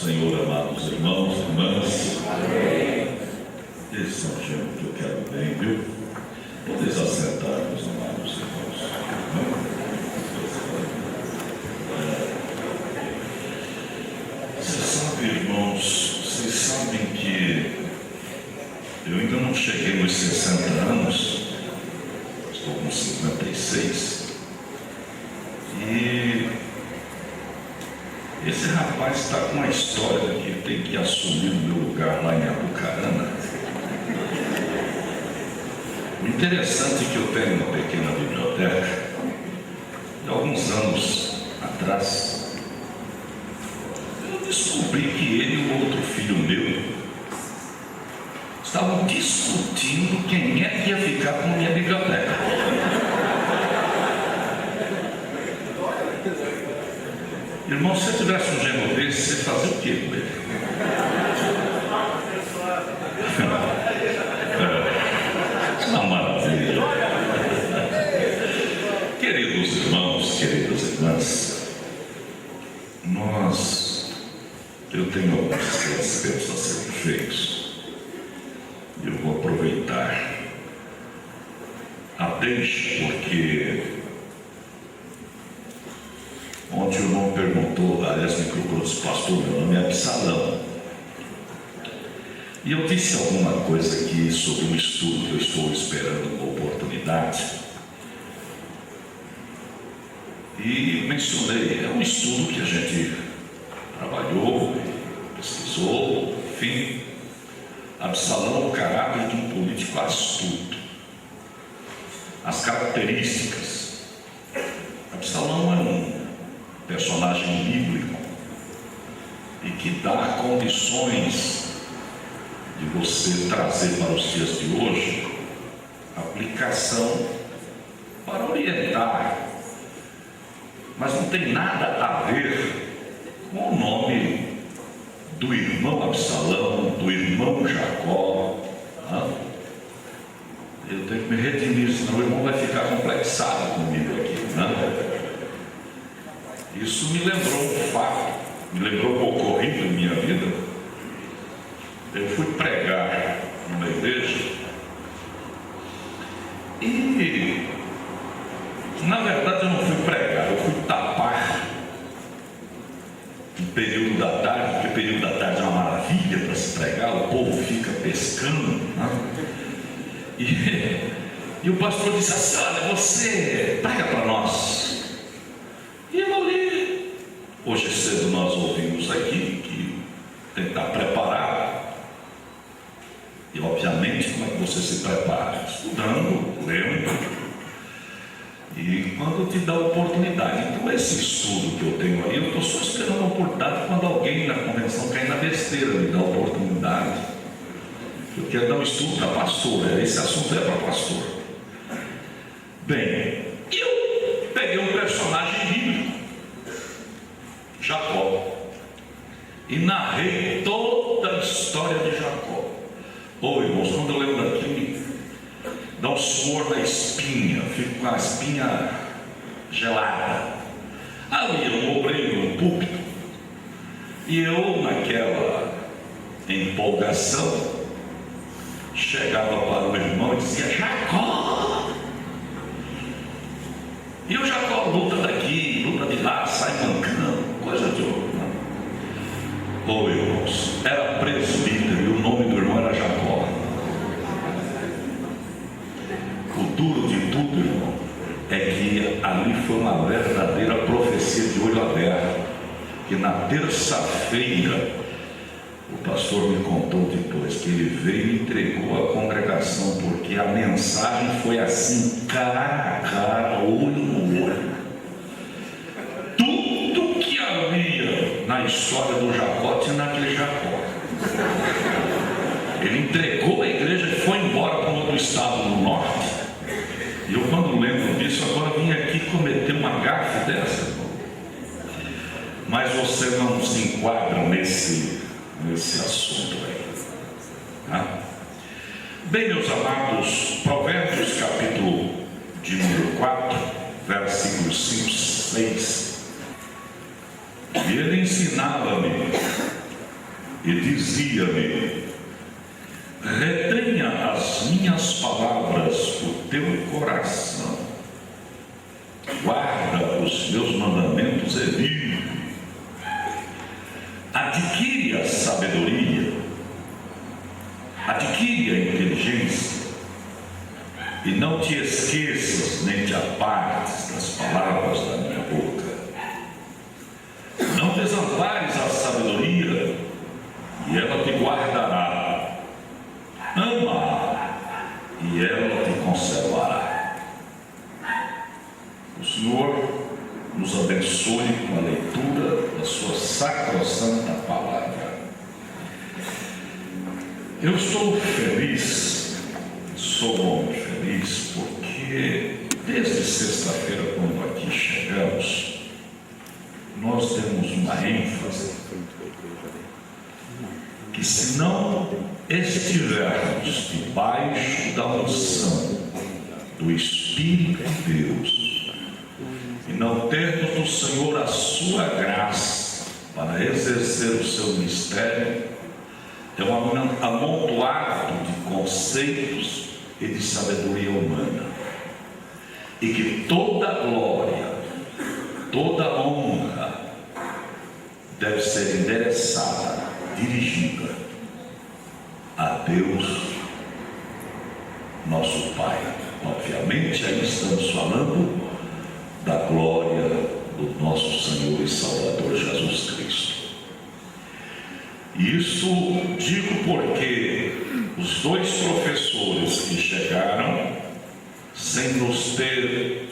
Senhor, amados irmãos e irmãs. Amém. Esse é um gênero que eu quero bem, viu? Podeis assentar, meus amados irmãos. Vocês sabem, irmãos, vocês sabem que eu ainda não cheguei nos 60 anos, estou com 56, e esse rapaz está com uma história que tem que assumir o meu lugar lá em Apucarana. O interessante é que eu tenho uma pequena biblioteca, de alguns anos atrás, eu descobri que ele e um outro filho meu estavam discutindo quem é que ia ficar com a minha biblioteca. Irmão, se você tivesse um gênero desse, você fazia o quê com ele? Isso é uma maravilha. Queridos irmãos, queridas irmãs, eu tenho alguns esclarecimentos a serem feitos. Eu vou aproveitar a deixa, porque ontem o irmão perguntou, aliás, me procurou, disse: pastor, meu nome é Absalão. E eu disse alguma coisa aqui sobre um estudo que eu estou esperando uma oportunidade. E mencionei, é um estudo que a gente trabalhou, pesquisou, enfim. Absalão é o caráter de um político astuto. As características. Absalão é um personagem bíblico e que dá condições de você trazer para os dias de hoje aplicação para orientar, mas não tem nada a ver com o nome do irmão Absalão, do irmão Jacó. Eu tenho que me redimir, senão o irmão vai ficar complexado comigo aqui, Isso me lembrou um fato, me lembrou um ocorrido em minha vida. Eu fui pregar numa igreja e, na verdade, eu não fui pregar, eu fui tapar no período da tarde, porque o período da tarde é uma maravilha para se pregar, o povo fica pescando, E o pastor disse assim: olha, você prega para nós. E eu ali, hoje cedo nós ouvimos aqui que tem que estar preparado. E obviamente, como é que você se prepara? Estudando, lendo. E quando te dá oportunidade. Então esse estudo que eu tenho aí, eu estou só esperando a oportunidade quando alguém na convenção cai na besteira, me dá oportunidade. Eu quero dar um estudo para pastor, esse assunto é para pastor. Bem, eu peguei um personagem bíblico, Jacó, e narrei toda a história de Jacó. Irmãos, quando eu lembro daquilo, dá um suor na espinha, fico com a espinha gelada. Ali eu obrei no púlpito, e eu, naquela empolgação, chegava para o irmão e dizia: Jacó! E o Jacó luta daqui, luta de lá, sai mancando, coisa de outro. Irmãos, era presbítero e o nome do irmão era Jacó. O duro de tudo, irmão, é que ali foi uma verdadeira profecia de olho aberto, que na terça-feira o pastor me contou depois que ele veio e entregou à congregação, porque a mensagem foi assim, cara a cara, olho no olho. Tudo que havia na história do Jacó tinha naquele Jacó. Ele entregou a igreja e foi embora para outro estado do norte. E eu, quando lembro disso, agora vim aqui cometer uma gafe dessa. Mas você não se enquadra nesse assunto aí. Bem, meus amados, Provérbios capítulo de número 4, versículos 5, 6. E ele ensinava-me e dizia-me: retenha as minhas palavras no teu coração, guarda os meus mandamentos e vive. Adquire a sabedoria, adquire a inteligência, e não te esqueças nem te apartes das palavras da minha boca. Não desampares a sabedoria, e ela te guardará. Ama-a, e ela te conservará. O Senhor nos abençoe com a leitura da sua sacrossanta palavra. Eu estou feliz, sou um homem feliz, porque desde sexta-feira, quando aqui chegamos, nós temos uma ênfase que, se não estivermos debaixo da unção do Espírito de Deus e não termos do Senhor a sua graça para exercer o seu mistério, é um amontoado de conceitos e de sabedoria humana, e que toda glória, toda honra deve ser endereçada, dirigida a Deus, nosso Pai. Obviamente, aí estamos falando da glória do nosso Senhor e Salvador Jesus Cristo. Isso digo porque os dois professores que chegaram, sem nos ter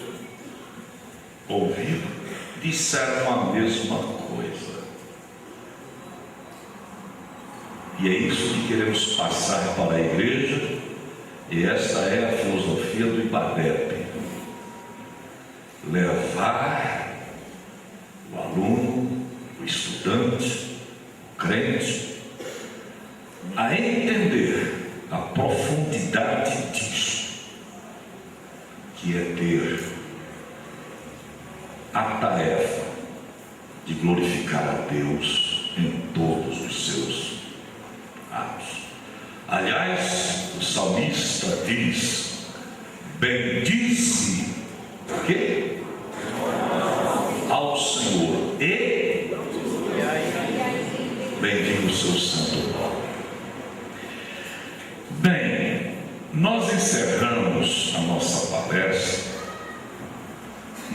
ouvido, disseram a mesma coisa. E é isso que queremos passar para a igreja, e esta é a filosofia do IBADEP: levar o aluno, o estudante, o crente, a entender a profundidade disso, que é ter a tarefa de glorificar a Deus em todos os seus atos. Aliás, o salmista diz: bendize o quê? Ao Senhor e bendiga o seu santo nome. Bem, nós encerramos a nossa palestra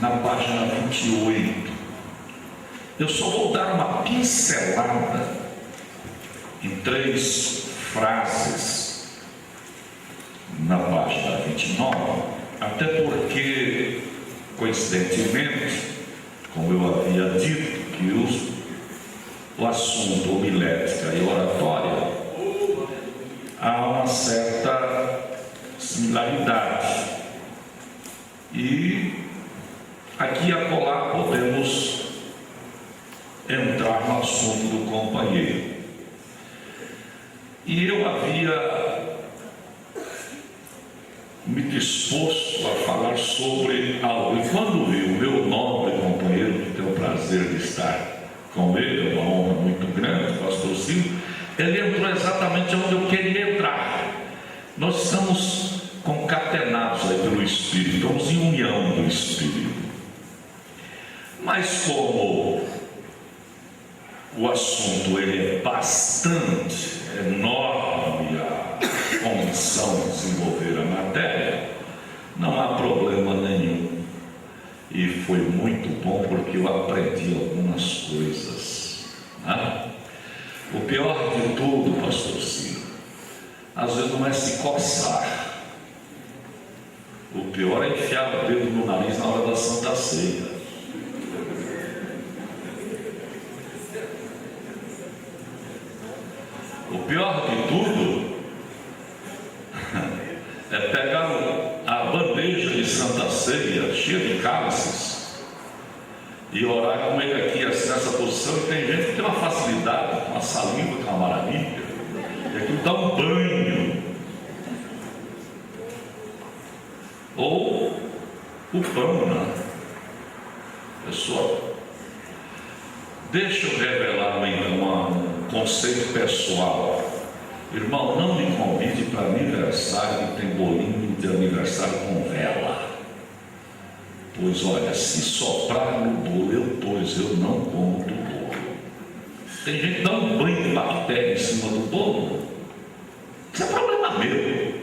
na página 28. Eu só vou dar uma pincelada em 3 frases na página 29, até porque, coincidentemente, como eu havia dito, que o assunto homilética e oratória há uma certa similaridade, e aqui e acolá podemos entrar no assunto do companheiro. E eu havia me disposto a falar sobre algo, e quando vi o meu nobre companheiro, que tenho o prazer de estar com ele, é uma honra muito grande, o pastor Silvio, ele entrou exatamente onde eu queria entrar. Nós estamos concatenados aí pelo Espírito, estamos em união do Espírito. Mas como o assunto ele é bastante enorme, a condição de desenvolver a matéria, não há problema nenhum. E foi muito bom porque eu aprendi algumas coisas, né? O pior de tudo, pastor Ciro, às vezes não é se coçar. O pior é enfiar o dedo no nariz na hora da Santa Ceia. O pior de tudo é pegar a bandeja de Santa Ceia cheia de cálices e orar com ele aqui assim, nessa posição. E tem gente que tem uma facilidade, uma saliva, que é uma maravilha, e aquilo dá um banho. Ou o pão, né? Pessoal, deixa eu revelar um conceito pessoal. Irmão, não me convide para aniversário que tem bolinho de aniversário com vela. Pois olha, se soprar no bolo, eu não como do bolo. Tem gente que dá um banho de bactéria em cima do bolo. Isso é problema meu.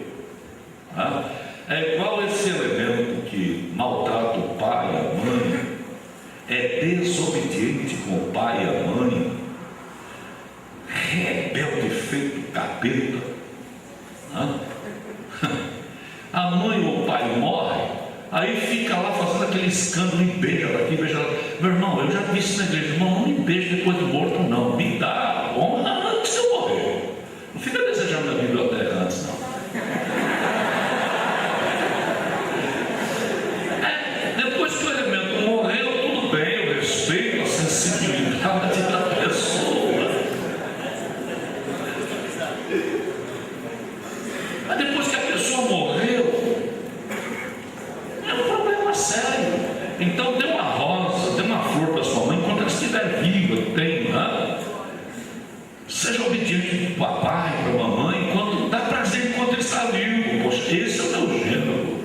É igual esse elemento que maltrata o pai e a mãe, é desobediente com o pai e a mãe, rebelde feito capeta. A mãe ou o pai morre, aí fica lá fazendo aquele escândalo, e beija daqui, beija lá. Meu irmão, eu já disse na igreja, irmão, não me beije depois do morto, não. Me dá honra antes de eu morrer. Não fica desejando a biblioteca antes, não. Depois que o elemento morreu, tudo bem, eu respeito a sensibilidade da pessoa. Mas depois que a pessoa morreu, é um problema sério. Então dê uma rosa, dê uma flor para sua mãe enquanto ela estiver viva. Seja obediente para o papai, para a mamãe, enquanto dá prazer enquanto ele está vivo. Poxa, esse é o meu gênero.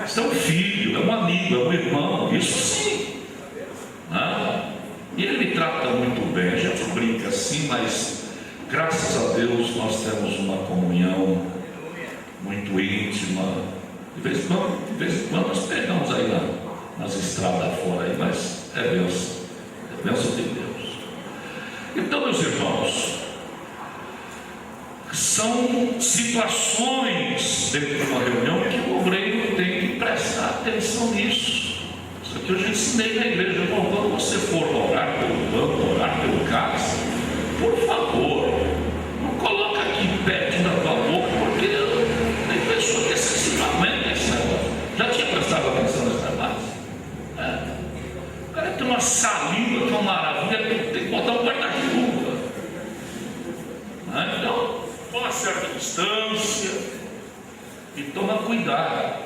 Esse é um filho, é um amigo, é um irmão, isso sim. E ele me trata muito bem. A gente brinca assim, mas graças a Deus nós temos uma comunhão muito íntima. De vez em quando nós pegamos aí nas estradas fora aí, mas é bênção de Deus. Então, meus irmãos, são situações dentro de uma reunião que o obreiro tem que prestar atenção nisso. Isso aqui eu já ensinei na igreja. Irmão, quando você for orar pelo banco, orar pelo cálice, por favor, não coloca aqui perto da tua boca, porque tem pessoa que excessivamente nesse negócio. Já tinha prestado atenção nesse negócio? O cara tem uma saliva que é uma maravilha, tem que botar um guarda-chuva. Então, com uma certa distância e toma cuidado.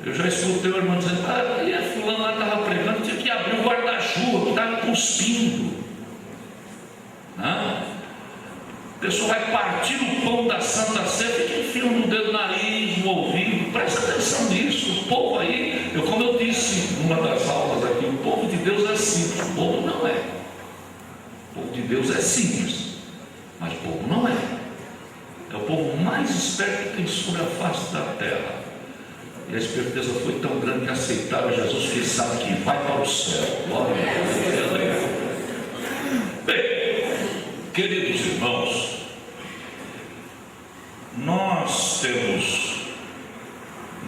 Eu já escutei o irmão dizendo, e a fulana lá estava pregando, tinha que abrir o guarda-chuva, que estava cuspindo. A pessoa vai partir o pão da Santa Ceia, fica enfiando o dedo no nariz, no ouvido. Presta atenção nisso. O povo aí, como eu disse numa das aulas aqui, o povo de Deus é simples, o povo não é. O povo de Deus é simples, mas o povo não é. É o povo mais esperto que tem sobre a face da terra. E a esperteza foi tão grande que aceitaram Jesus, que sabe que vai para o céu. Glória a Deus. Bem, queridos irmãos, nós temos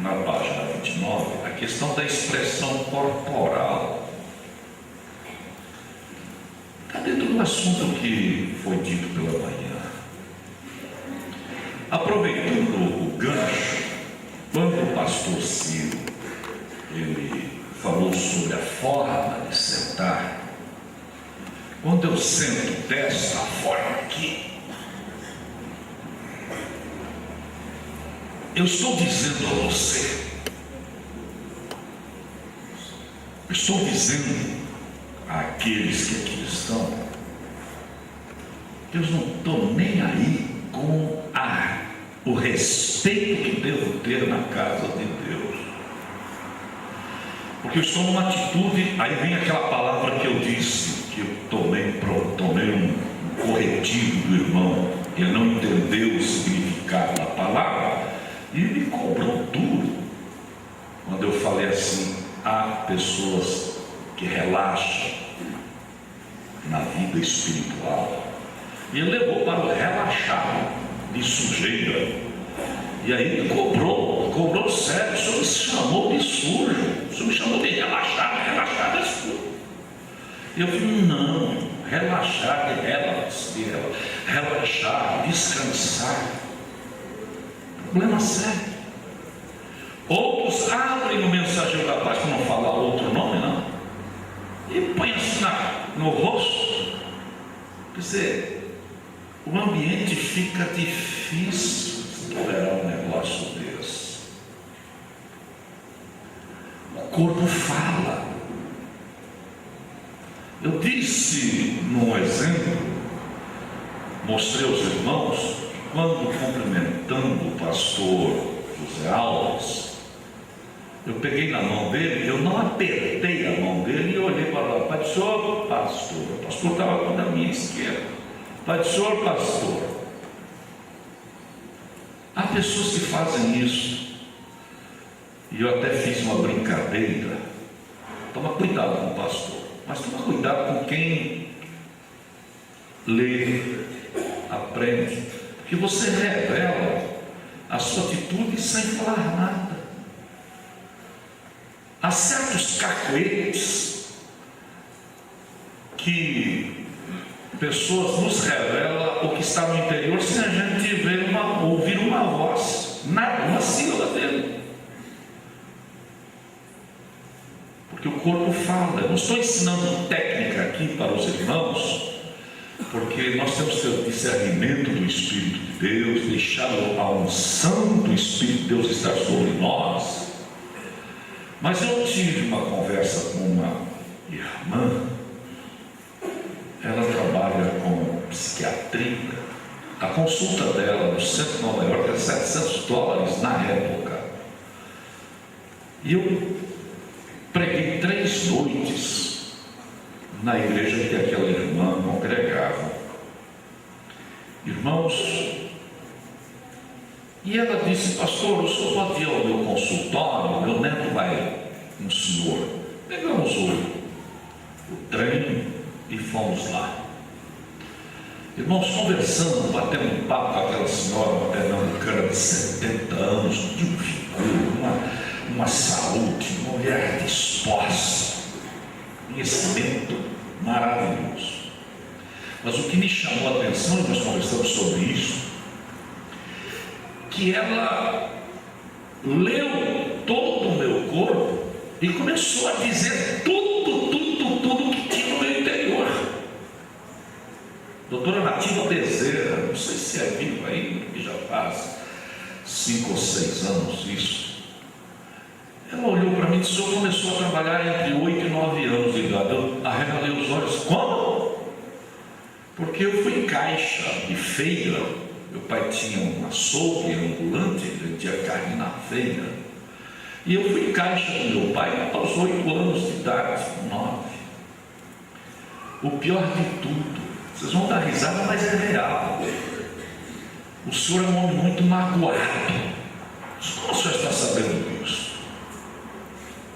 na página 29 a questão da expressão corporal. Está dentro do assunto que foi dito pela manhã. Aproveitando o gancho, quando o pastor Ciro ele falou sobre a forma de sentar, quando eu sento dessa forma aqui, eu estou dizendo a você, estou dizendo àqueles que aqui estão, que eu não estou nem aí com o respeito que devo ter na casa de Deus, porque eu estou numa atitude. Aí vem aquela palavra que eu disse, que eu tomei um corretivo do irmão, ele não entendeu o significado da palavra e me cobrou duro quando eu falei assim: há pessoas que relaxam na vida espiritual, e ele levou para o relaxar de sujeira. E aí ele cobrou sério. O senhor me chamou de sujo, o senhor me chamou de relaxado é sujo. E eu falei: não, relaxar é relaxar, descansar. Problema sério. Outros abrem o Mensageiro da Paz, para não falar outro nome, não, e põe assim no rosto. Quer dizer, o ambiente fica difícil tolerar um negócio desse. O corpo fala. Eu disse num exemplo mostrei aos irmãos, quando cumprimentando o pastor José Alves, eu peguei na mão dele, eu não apertei a mão dele e olhei para lá, Pai do Senhor, pastor. O pastor estava na minha esquerda. Pai do Senhor, pastor. Há pessoas que fazem isso, e eu até fiz uma brincadeira. Toma cuidado com o pastor, mas toma cuidado com quem lê, aprende, porque você revela a sua atitude sem falar nada. Há certos cacoetes que pessoas nos revelam o que está no interior sem a gente ouvir uma voz, nada, uma sílaba dele. Porque o corpo fala. Eu não estou ensinando técnica aqui para os irmãos, porque nós temos que ter o discernimento do Espírito de Deus, deixar a unção do Espírito de Deus estar sobre nós. Mas eu tive uma conversa com uma irmã, ela trabalha com psiquiatria, a consulta dela no centro de Nova York era $700 na época, e eu preguei 3 noites na igreja que aquela irmã congregava, irmãos, e ela disse: pastor, o senhor pode ir ao meu consultório, meu neto vai com o senhor. Pegamos o trem e fomos lá. Irmãos, conversando, batendo um papo com aquela senhora pernambucana de 70 anos, de um vigor, uma saúde, uma mulher disposta, conhecimento maravilhoso. Mas o que me chamou a atenção, e nós conversamos sobre isso, que ela leu todo o meu corpo e começou a dizer tudo que tinha no meu interior. Doutora Nativa Bezerra, não sei se é viva ainda, que já faz 5 ou 6 anos isso. Ela olhou para mim e disse: o senhor começou a trabalhar entre 8 e 9 anos de idade. Eu arregalei os olhos. Como? Porque eu fui em caixa de feira. Meu pai tinha um açougue ambulante, ele tinha carne na feira. E eu fui em caixa do meu pai aos 8 anos de idade, 9. O pior de tudo, vocês vão dar risada, mas é real. O senhor é um homem muito magoado. Como o senhor está sabendo disso?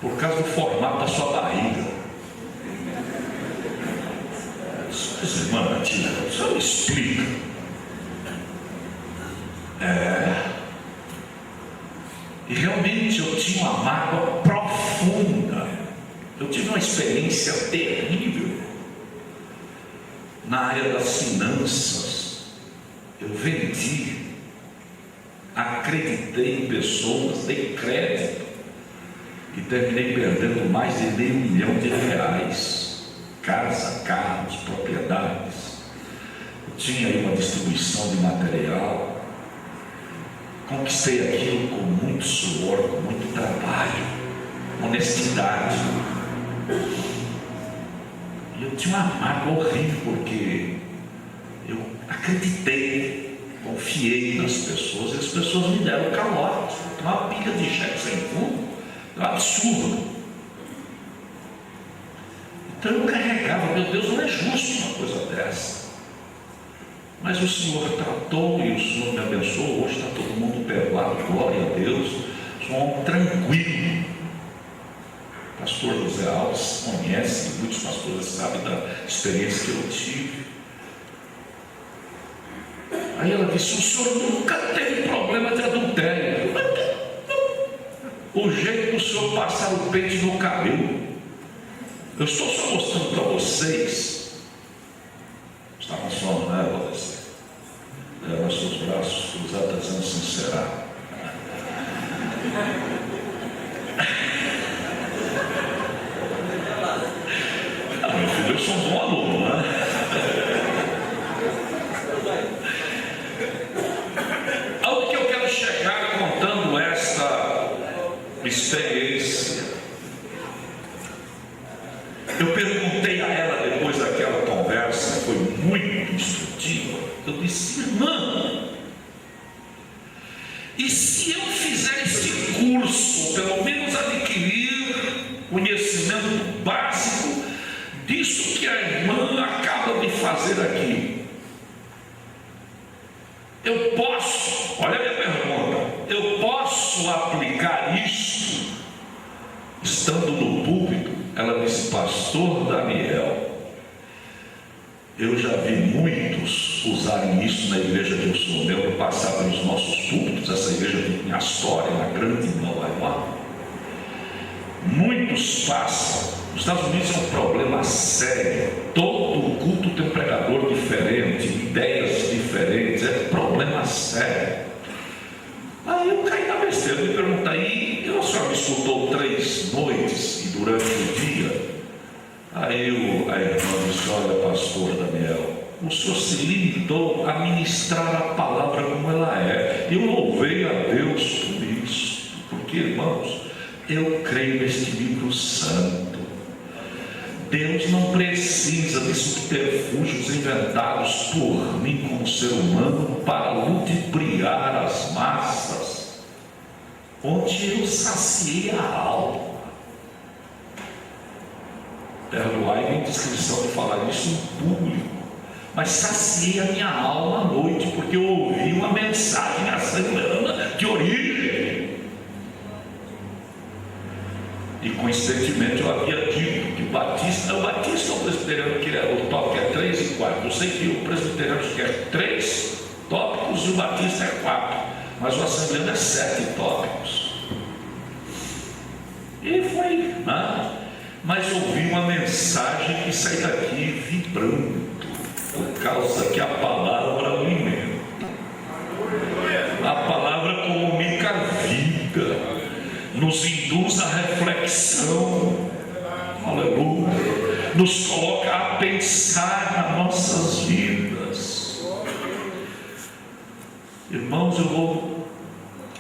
Por causa do formato da sua barriga. Irmã Tia, o senhor me explica. E realmente eu tinha uma mágoa profunda. Eu tive uma experiência terrível na área das finanças. Eu vendi, acreditei em pessoas, dei crédito e terminei perdendo mais de R$500 mil, casa, carros, propriedades. Eu tinha aí uma distribuição de material. Conquistei aquilo com muito suor, com muito trabalho, honestidade. E eu tinha uma mágoa horrível, porque eu acreditei, confiei nas pessoas, e as pessoas me deram calote. Uma pilha de cheque sem fundo, é um absurdo. Então eu carregava: meu Deus, não é justo uma coisa dessa. Mas o Senhor tratou e o Senhor me abençoou. Hoje está todo mundo perdoado, glória a Deus. Sou um homem tranquilo. O pastor José Alves conhece, muitos pastores sabem da experiência que eu tive. Aí ela disse: o senhor nunca teve problema de adultério. O jeito do senhor passar o pente no cabelo. Eu estou só mostrando para vocês. Está com sono, né, Valdeci? Leva seus braços cruzados, dizendo sincerar. Meu filho, eu sou um bom aluno, né? Aonde que eu quero chegar contando esta experiência? Eu perguntei a ela depois disso que a irmã acaba de fazer aqui, eu posso, olha a minha pergunta, eu posso aplicar isso estando no púlpito? Ela disse: pastor Daniel, eu já vi muitos usarem isso na igreja de Ursonel, passar pelos nossos púlpitos. Essa igreja fica em Astoria, na Grande Nova York. Muitos passam. Nos Estados Unidos é um problema sério. Todo culto tem um pregador diferente, ideias diferentes, é um problema sério. Aí eu caí na besteira de perguntar: e a senhora me escutou 3 noites e durante o dia? Aí a irmã disse: olha, pastor Daniel, o senhor se limitou a ministrar a palavra como ela é. Eu louvei a Deus por isso, porque, irmãos, eu creio neste livro santo. Deus não precisa de subterfúgios inventados por mim como ser humano para ludibriar as massas, onde eu saciei a alma. Perdoai minha indiscrição de falar isso em público, mas saciei a minha alma à noite, porque eu ouvi uma mensagem assembleana de origem. E coincidentemente eu havia dito que o Batista ou presbiteriano, que o tópico é 3 e 4. Eu sei que o presbiteriano quer 3 tópicos e o Batista é 4, mas o assembleano é 7 tópicos. E foi, mas ouvi uma mensagem que sai daqui vibrando, por causa que a palavra alimenta. A palavra comunica a vida, nos induz à reflexão, aleluia, nos coloca a pensar nas nossas vidas. Irmãos, eu vou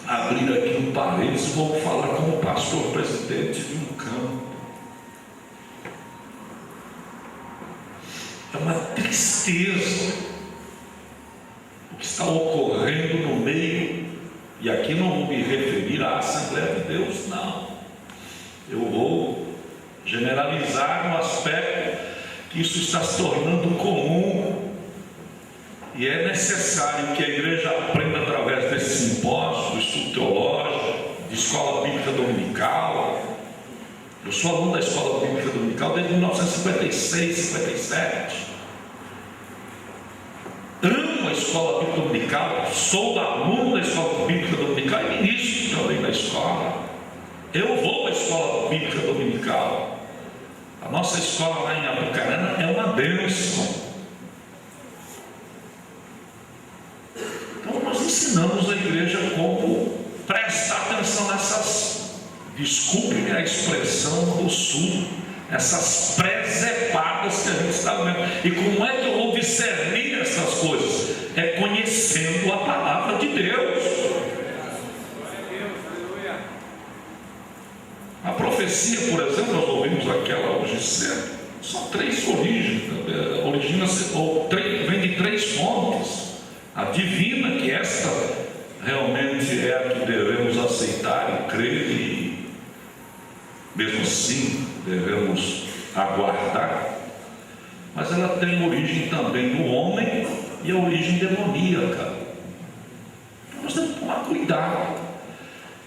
abrir aqui um parênteses, vou falar como pastor presidente de um campo. É uma tristeza o que está ocorrendo no meio, e aqui não vou me referir à Assembleia de Deus, não. Eu vou generalizar no aspecto que isso está se tornando comum, e é necessário que a igreja aprenda através desse simpósio, do estudo teológico, de escola bíblica dominical. Eu sou aluno da escola bíblica dominical desde 1956, 57. Amo a escola bíblica dominical, sou aluno da escola bíblica dominical e ministro também da escola. Eu vou à escola bíblica dominical. A nossa escola lá em Apucarana é uma bênção. Então nós ensinamos a igreja como prestar atenção nessas, desculpe a expressão do sul, essas presepadas que a gente está vendo. E como é que eu vou discernir essas coisas? É conhecendo a palavra de Deus. A profecia, por exemplo, nós ouvimos aquela hoje cedo, são 3 origens, vem de 3 fontes. A divina, que esta realmente é a que devemos aceitar e crer, e mesmo assim devemos aguardar, mas ela tem origem também no homem e a origem demoníaca. Então nós temos que tomar cuidado.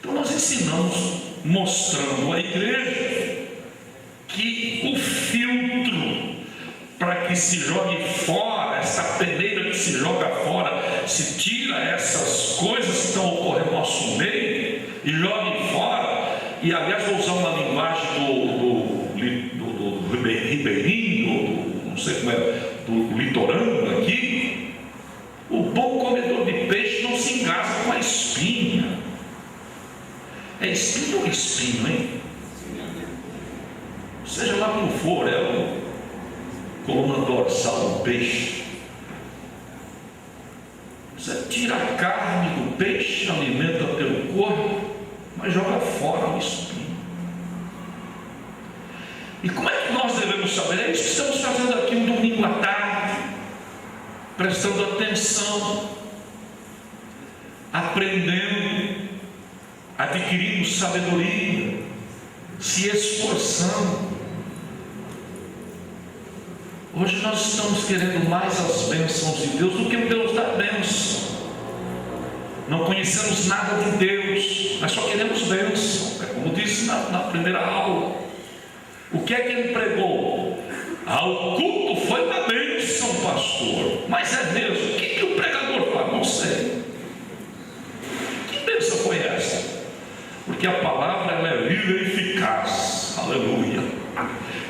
Então nós ensinamos, mostrando à igreja que o filtro para que se jogue fora, essa peneira que se joga fora, se tira essas coisas que estão ocorrendo no nosso meio e jogue fora. E aliás, vou usar uma linguagem do ribeirinho, não sei como é, do litorâneo aqui. O bom comedor de peixe não se engasga com a espinha. É espinho ou espinho, hein? Seja lá como for, é a coluna dorsal do peixe. Você tira a carne do peixe, alimenta teu corpo, mas joga fora o espinho. E como é que nós devemos saber? É isso que estamos fazendo aqui um domingo à tarde, prestando atenção, aprendendo, adquirindo sabedoria, se esforçando. Hoje nós estamos querendo mais as bênçãos de Deus do que o Deus da bênção. Não conhecemos nada de Deus, mas só queremos bênção. É como disse na primeira aula. O que é que ele pregou? O culto foi uma bênção, pastor. Mas é mesmo. O que o pregador fala? Não sei. Que bênção foi essa? Porque a palavra ela é viva e eficaz. Aleluia.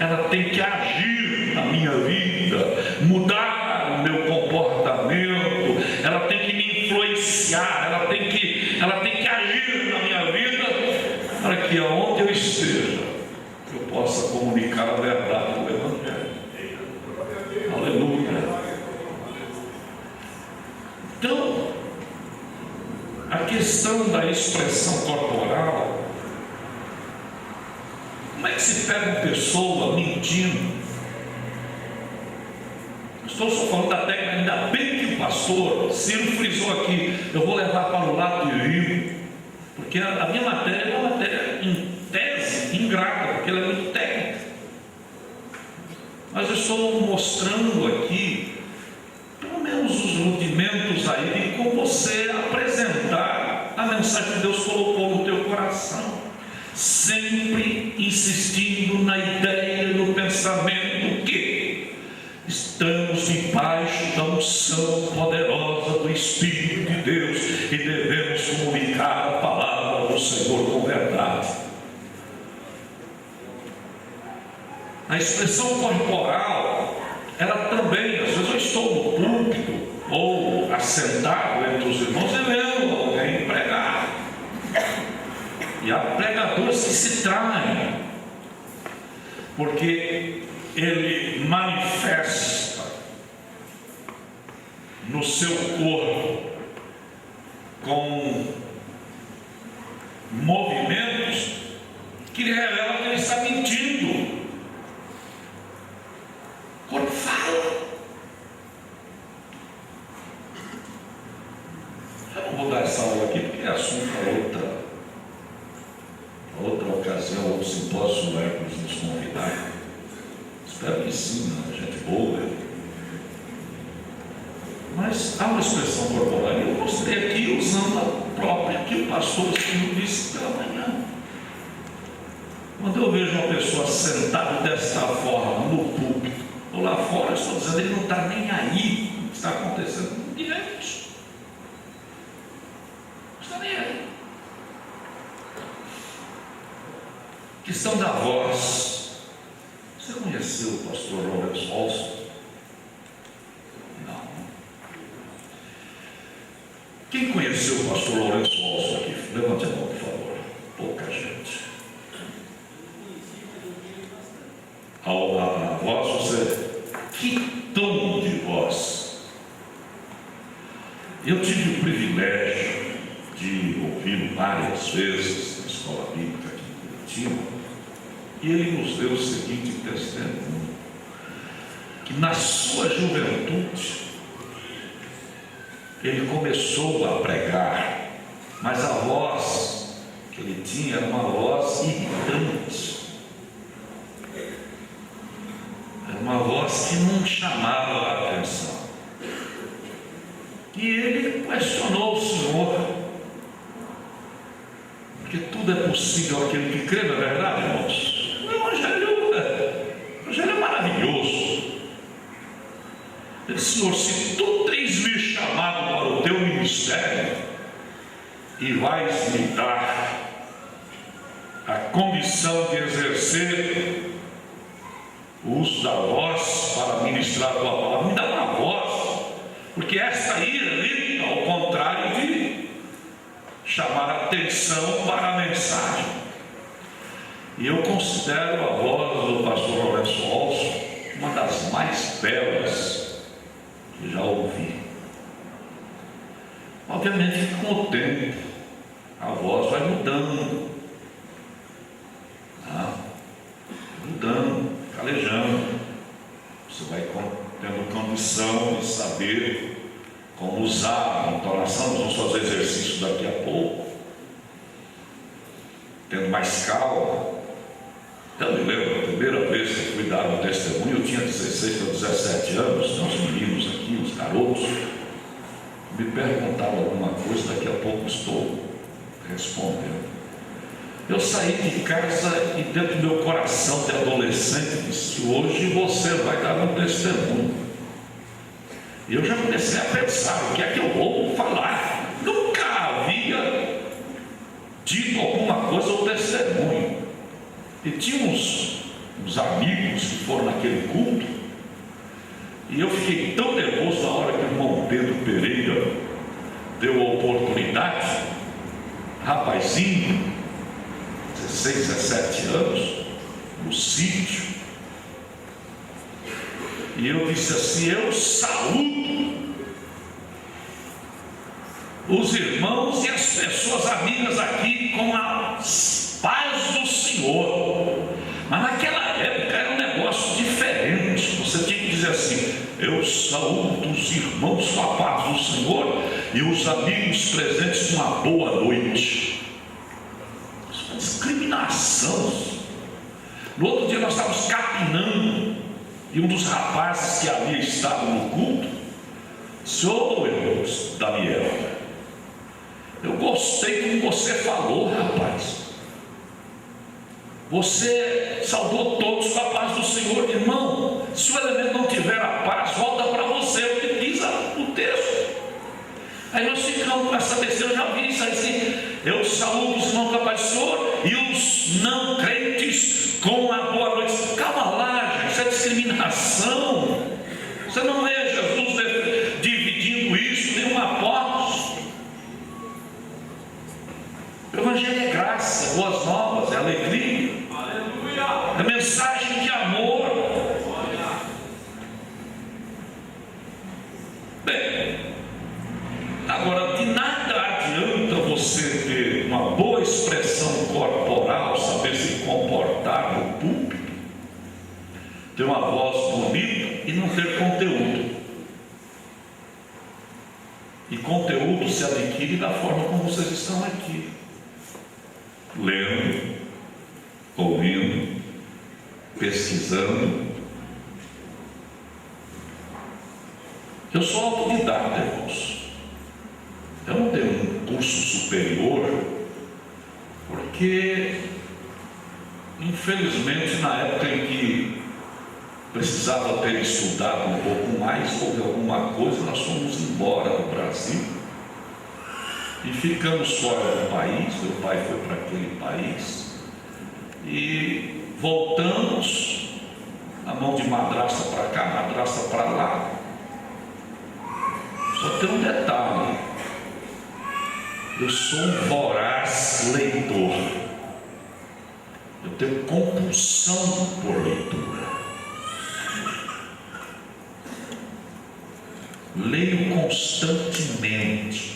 Ela tem que agir na minha vida, mudar o meu comportamento, ela tem que me influenciar, ela tem que agir na minha vida, para que aonde eu esteja, eu possa comunicar a verdade do Evangelho. Aleluia. Então, a questão da expressão corporal, como é que se pega uma pessoa mentindo? Estou só falando da técnica, ainda bem que o pastor Ciro frisou aqui, eu vou levar para o lado divino, porque a minha matéria é uma matéria em tese ingrata, porque ela é muito técnica. Mas eu estou mostrando aqui, pelo menos os rudimentos aí, de como você apresentar a mensagem que Deus colocou no teu coração. Sempre insistindo na ideia, no pensamento que estamos debaixo da unção poderosa do Espírito de Deus e devemos comunicar a palavra do Senhor com verdade. A expressão corporal, ela também, às vezes eu estou no púlpito ou assentado entre os irmãos e vendo alguém pregar. E há pregadores que se traem, porque ele manifesta no seu corpo com movimentos que lhe revelam que ele está mentindo. O corpo fala. Eu não vou dar essa aula aqui porque é assunto para outra ocasião, outro simpósio vai nos convidar. Espero que sim, gente boa. Mas há uma expressão corporal. Eu mostrei aqui usando a própria que o pastor disse pela manhã. Quando eu vejo uma pessoa sentada desta forma no púlpito ou lá fora, eu estou dizendo, ele não está nem aí o que está acontecendo diante. Não está nem aí. Questão da voz. Você conheceu o pastor Lawrence Olson? Não. Quem conheceu o pastor Lawrence Olson aqui? Levante a mão, por favor. Pouca gente. A voz, você... Que tom de voz! Eu tive o privilégio de ouvi-lo várias vezes na escola bíblica aqui em Curitiba. E ele nos deu o seguinte testemunho, que na sua juventude ele começou a pregar, mas a voz que ele tinha era uma voz irritante, era uma voz que não chamava a atenção. E ele questionou o Senhor, porque tudo é possível aquele que crê, não é verdade, irmãos? O Evangelho é maravilhoso. Ele disse, Senhor, se tu tens me chamado para o teu ministério e vais me dar a condição de exercer o uso da voz para ministrar a tua palavra, me dá uma voz, porque esta irrita, ao contrário de chamar a atenção para a mensagem. E eu considero a voz do pastor Lawrence Olson uma das mais belas que já ouvi. Obviamente que com o tempo a voz vai mudando, calejando. Você vai tendo condição de saber como usar a entonação. Nós vamos fazer exercício daqui a pouco, tendo mais calma. Eu me lembro, a primeira vez que fui dar um testemunho, eu tinha 16 para 17 anos, então os meninos aqui, os garotos, me perguntavam alguma coisa, daqui a pouco estou respondendo. Eu saí de casa e dentro do meu coração de adolescente disse: hoje você vai dar um testemunho. E eu já comecei a pensar, o que é que eu vou falar? Nunca havia dito alguma coisa ou testemunho. E tinha uns amigos que foram naquele culto, e eu fiquei tão nervoso na hora que o irmão Pedro Pereira deu a oportunidade, rapazinho, 16, 17 anos, no sítio, e eu disse assim: eu saúdo os irmãos e as pessoas amigas aqui com a paz do Senhor. Mas naquela época era um negócio diferente. Você tinha que dizer assim: eu saúdo os irmãos com a paz do Senhor e os amigos presentes com uma boa noite. Isso é uma discriminação. No outro dia nós estávamos capinando, e um dos rapazes que havia estado no culto disse: ô irmão Daniel, eu gostei como você falou, rapaz. Você saudou todos com a paz do Senhor. Irmão, se o elemento não tiver a paz, volta para você, o que diz o texto. Aí nós ficamos com essa besteira. Eu já vi isso aí assim: eu saúdo os irmãos com a paz do Senhor e os não crentes com a boa noite. Calma lá, gente, isso é discriminação. Você não vê Jesus dividindo isso, nem um apóstolo. O Evangelho é graça, boas novas, é alegria, é mensagem de amor. Bem, agora, de nada adianta você ter uma boa expressão corporal, saber se comportar no púlpito, ter uma voz bonita e não ter conteúdo. E conteúdo se adquire da forma como vocês estão aqui, lendo, ouvindo, pesquisando. Eu sou autodidata, irmãos. Eu não tenho um curso superior, porque infelizmente na época em que precisava ter estudado um pouco mais sobre alguma coisa, nós fomos embora do Brasil e ficamos fora do país. Meu pai foi para aquele país e voltamos, a mão de madrasta para cá, madrasta para lá. Só tem um detalhe: eu sou um voraz leitor, eu tenho compulsão por leitura, leio constantemente.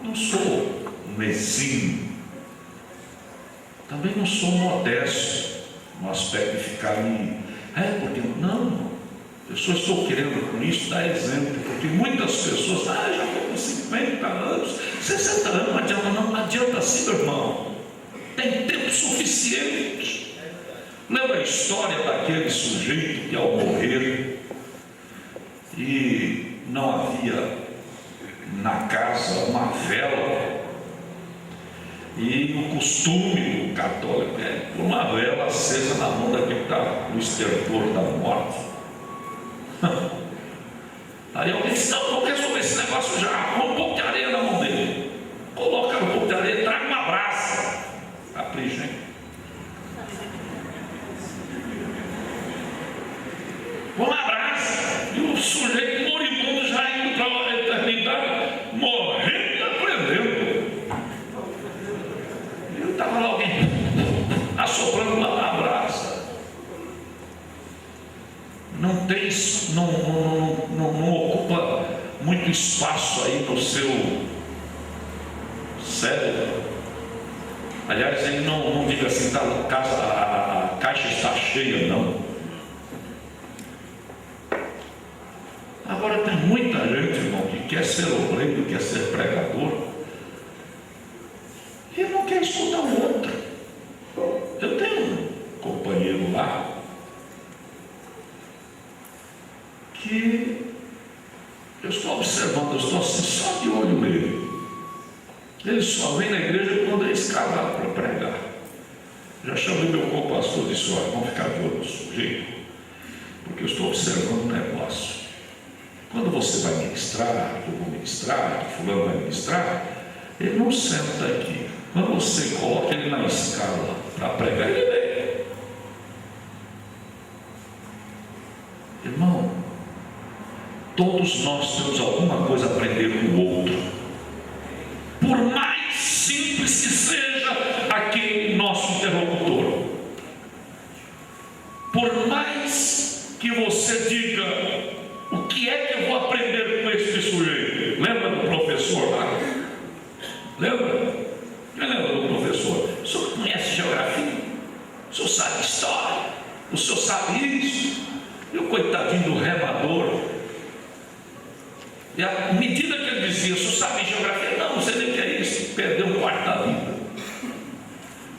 Não sou um exímio, também não sou modesto no aspecto de ficar porque não. Eu só estou querendo com isso dar exemplo, porque muitas pessoas já estou com 50 anos, 60 anos, não adianta sim, meu irmão, tem tempo suficiente. Lembra a história daquele sujeito que ao morrer e não havia na casa uma vela, e o costume do católico é pôr uma vela acesa na mão daquele que está no estertor da morte. Aí alguém disse: não, vamos resolver esse negócio já, põe um pouco de areia na mão dele, coloca um pouco de areia, traga uma brasa, capricha, hein? Põe uma brasa, e o sujeito moribundo já indo para a eternidade, morrendo e aprendendo. E estava lá alguém assoprando lá a brasa. Não tem, não ocupa muito espaço aí no seu cérebro. Aliás, ele não diga assim: a caixa está cheia, não. Agora tem muita gente, irmão, que quer ser obreiro, quer ser pregador, e não quer escutar o outro. Eu tenho que eu estou observando, eu estou assim, só de olho nele. Ele só vem na igreja quando é escalado para pregar. Já chamei meu co-pastor e disse: olha, vamos ficar de olho no sujeito, porque eu estou observando um negócio. Quando você vai ministrar, eu vou ministrar, fulano vai ministrar, ele não senta aqui. Quando você coloca ele na escala para pregar, ele vem. Irmão, todos nós temos alguma coisa a aprender com o outro, por mais simples que seja aquele nosso interlocutor. Por mais que você diga: o que é que eu vou aprender com esse sujeito? Lembra do professor lá? Lembra? Quem lembra do professor? O senhor conhece geografia? O senhor sabe história? O senhor sabe isso? E o coitadinho do remador, e à medida que ele dizia: o senhor sabe geografia? Não, não sei nem o que é isso. Perdeu um quarto da vida.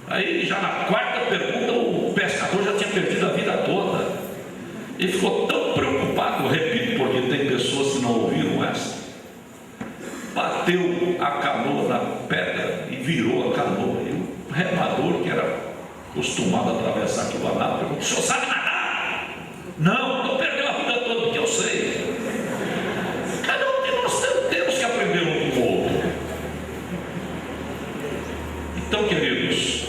Aí já na quarta pergunta o pescador já tinha perdido a vida toda. Ele ficou tão preocupado, eu repito, porque tem pessoas que não ouviram essa. Bateu a canoa na pedra e virou a canoa. E o remador, que era acostumado a atravessar aquilo lá, perguntou: o senhor sabe nadar? Não perdeu a vida toda, porque eu sei. Cada um de nós temos que aprender um com o outro. Então, queridos,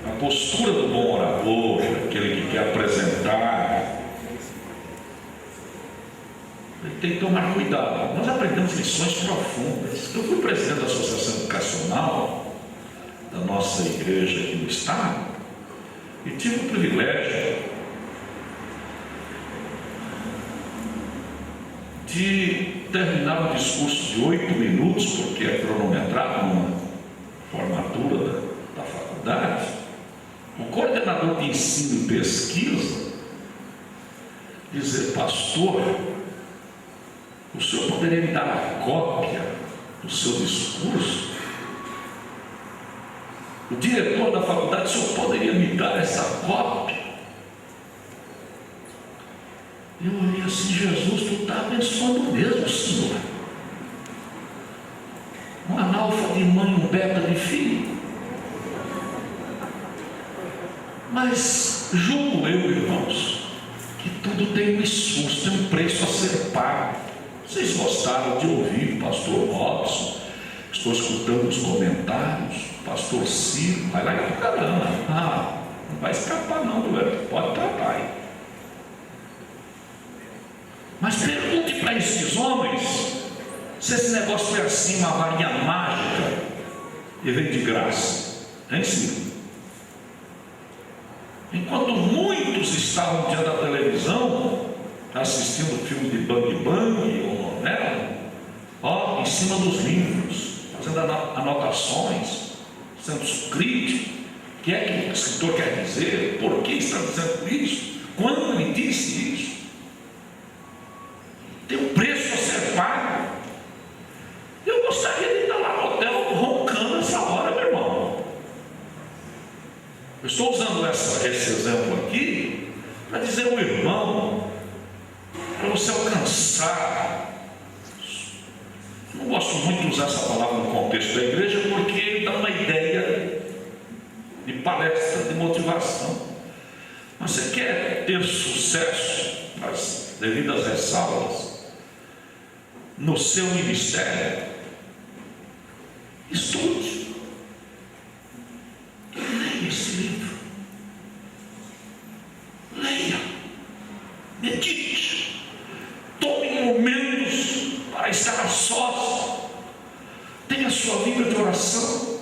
a postura do bom orador, aquele que quer apresentar, ele tem que tomar cuidado. Nós aprendemos lições profundas. Eu fui presidente da Associação Educacional da nossa igreja aqui no estado e tive o privilégio de terminar um discurso de 8 minutos, porque é cronometrado numa formatura da faculdade. O coordenador de ensino e pesquisa dizer: pastor, o senhor poderia me dar a cópia do seu discurso? O diretor da faculdade: o senhor poderia me dar essa cópia? Eu olhei assim: Jesus, tu está abençoando mesmo, Senhor. Um analfa de mãe, um beta de filho. Mas julgo eu, irmãos, que tudo tem um esforço, tem um preço a ser pago. Vocês gostaram de ouvir o pastor Robson? Estou escutando os comentários. Pastor Ciro, vai lá e caramba. Não vai escapar não, doente. Pode tratar aí. Mas pergunte para esses homens se esse negócio foi assim, uma varinha mágica e vem de graça. É sim. Enquanto muitos estavam diante da televisão assistindo o filme de Bang Bang ou novela, em cima dos livros, fazendo anotações, sendo crítico, o que é que o escritor quer dizer, por que está dizendo isso, quando ele disse isso. Tem um preço a ser pago. Eu gostaria de estar lá no hotel roncando essa hora, meu irmão. Eu estou usando esse exemplo aqui para dizer ao irmão, para você alcançar. Não gosto muito de usar essa palavra no contexto da igreja, porque ele dá uma ideia de palestra, de motivação. Mas você quer ter sucesso, as devidas ressalvas, no seu ministério, estude. Leia esse livro. Leia. Medite. Tome momentos para estar a sós. Tenha sua vida de oração.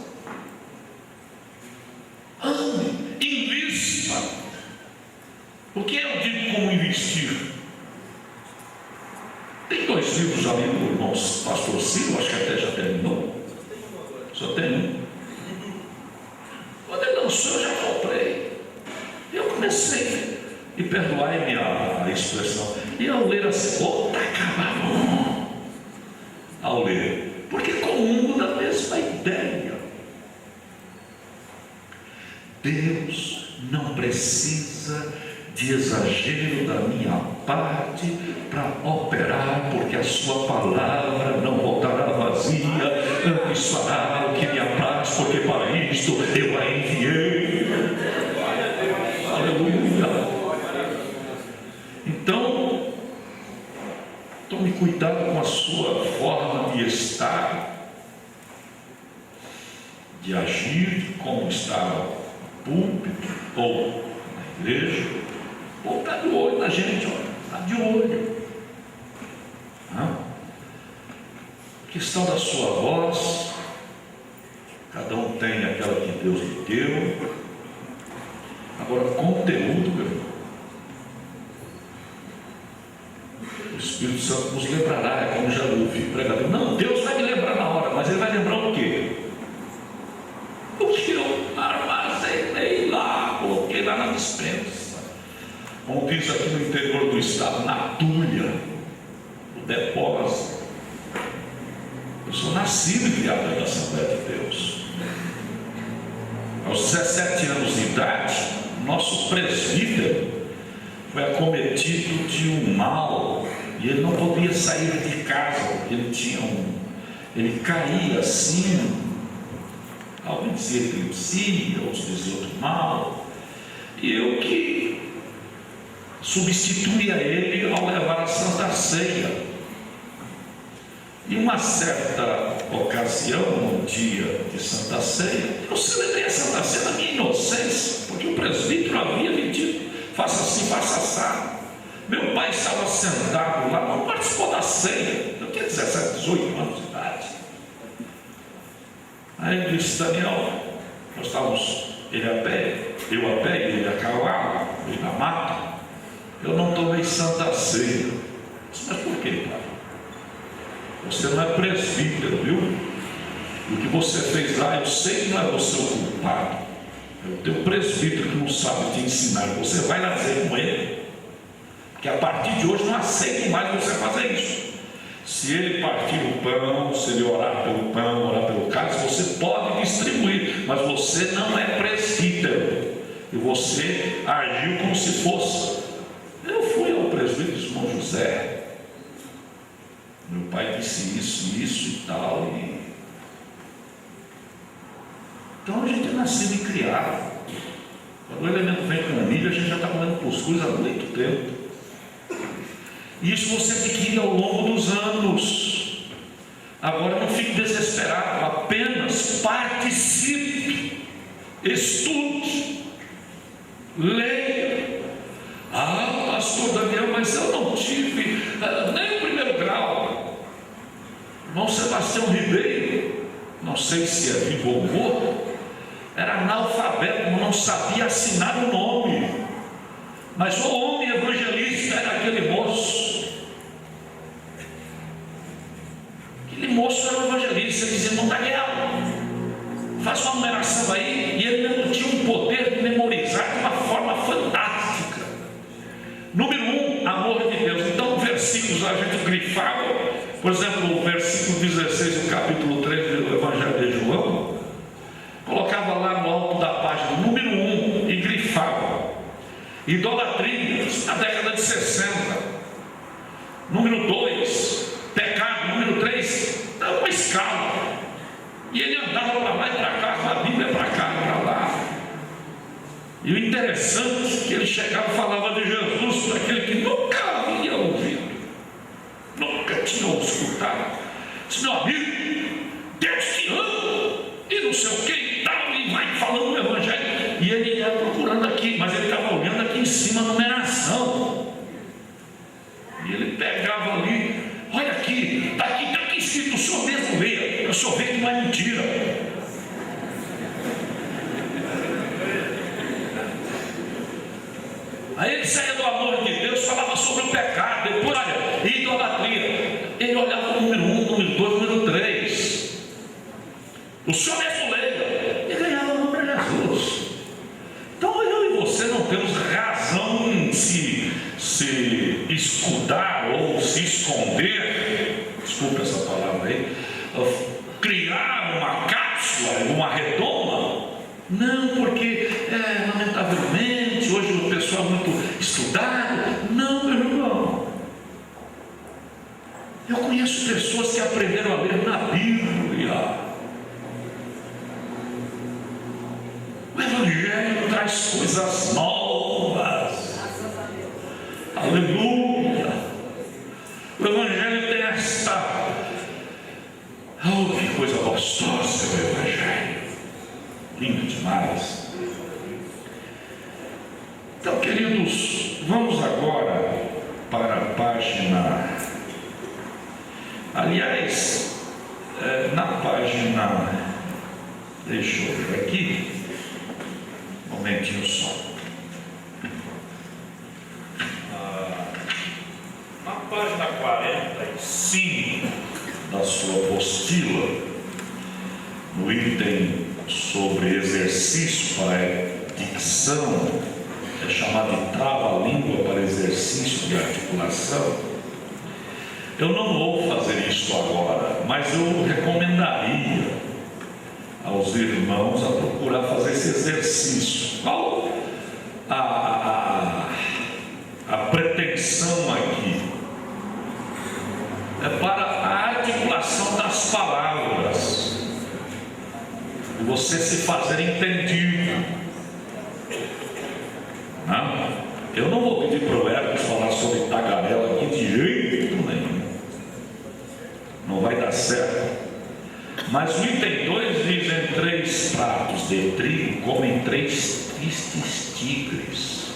Ame. Invista. O que eu digo como investir? Tem 2 livros ali do nosso pastor Ciro, acho que até já terminou. Só tem um. Quando ele lançou, eu já comprei. Eu comecei, e perdoai-me a expressão, e ao ler assim, tá acabado. Ao ler, porque comungo da mesma ideia. Deus não precisa de exagero da minha parte para operar, porque a sua palavra não voltará vazia, antes fará o que me apraz, porque para isto eu a enviei. Aleluia. Então, tome cuidado com a sua forma de estar, de agir, como está no púlpito ou na igreja, ou está de olho na gente, está de olho. A questão da sua voz, cada um tem aquela que Deus lhe deu. Agora, conteúdo, meu irmão, o Espírito Santo nos lembrará, é como já ouvi pregador. Não, Deus vai me lembrar na hora, mas Ele vai lembrar o quê? O que eu armazenei lá, coloquei lá na despensa. Como diz aqui no interior do estado, na tulha, no depósito. Eu sou nascido e criado na Assembleia de Deus. Aos 17 anos de idade, nosso presbítero foi acometido de um mal e ele não podia sair de casa, porque ele caía assim. Alguns diziam epilepsia, outros diziam outro mal, e eu que substituía ele ao levar a Santa Ceia. Em uma certa ocasião, no dia de Santa Ceia, eu celebrei a Santa Ceia na minha inocência, porque o presbítero havia me dito: faça assim, faça assado. Meu pai estava sentado lá, não participou da ceia. Eu tinha 17, 18 anos de idade. Aí ele disse: Daniel, nós estávamos, ele a pé, eu a pé, ele a cavalo, ele na mata. Eu não tomei Santa Ceia. Eu disse: mas por quê, pai? Você não é presbítero, viu? E o que você fez lá, eu sei que não é você o culpado. É o teu presbítero que não sabe te ensinar. Você vai lá dizer com ele que a partir de hoje não aceito mais você fazer isso. Se ele partir o pão, se ele orar pelo pão, orar pelo cálice, você pode distribuir, mas você não é presbítero. E você agiu como se fosse. Eu fui ao presbítero de São José. Meu pai disse isso e tal. Então a gente é nascido e criado. Quando o elemento vem com milho, a gente já está comendo cuscuz há muito tempo. E isso você adquire ao longo dos anos. Agora não fique desesperado, apenas participe, estude, leia. Ah, pastor Daniel, mas eu não tive nem o primeiro grau. Irmão Sebastião Ribeiro, não sei se é vivo ou morto, era analfabeto, não sabia assinar o nome, mas o homem evangelista era aquele moço. Aquele moço era o evangelista. Ele dizia: irmão Daniel, faz uma numeração aí. E ele mesmo tinha um poder de memorizar de uma forma fantástica. Número 1, amor de Deus. Então, versículos a gente grifava. Por exemplo, o versículo 16 do capítulo 3 do Evangelho de João, colocava lá no alto da página, número 1, e grifava. Idolatria, na década de 60. Número 2, pecado. Número 3, uma escala. E ele andava para lá e para cá, a Bíblia para cá e para lá. E o interessante é que ele chegava e falava de Jesus para aquele que nunca havia ouvido, nunca tinha escutado. Disse: meu amigo, Deus te ama, e não sei o que e tal, e vai falando o Evangelho. E ele ia procurando aqui, mas ele estava olhando aqui em cima a numeração. E ele pegava ali: olha aqui, está aqui escrito, o senhor mesmo vê, o senhor vê que não é mentira. Aí ele saía do amor de Deus, falava sobre o pecado, depois, olha, idolatria. Ele olhava o número 1, número 2, número 3. O senhor mesmo leia. E ganhava o nome para Jesus. Então eu e você não temos razão em se escudar ou se esconder, desculpa essa palavra aí, criar uma cápsula, uma redoma. Não, porque lamentavelmente hoje o pessoal é muito estudado. Não, meu irmão, Eu conheço pessoas que aprenderam a ler na Bíblia. O Evangelho traz coisas novas. Aleluia. O Evangelho tem esta... Oh, que coisa gostosa o Evangelho. Lindo demais. Então, queridos, vamos agora para a página... Aliás, na página... Deixa eu ver aqui. Um momentinho só. Na página 45 da sua apostila, no item sobre exercício para dicção, é chamado de trava-língua para exercício de articulação. Eu não vou fazer isso agora, mas eu recomendaria aos irmãos a procurar fazer esse exercício. Qual a pretensão aqui? É para a articulação das palavras, e você se fazer entendido. Não? Eu não vou pedir para o Hermes falar sobre tagarela aqui de jeito nenhum, não vai dar certo. Mas o item 2 diz: em 3 pratos de trigo comem 3 tristes tigres.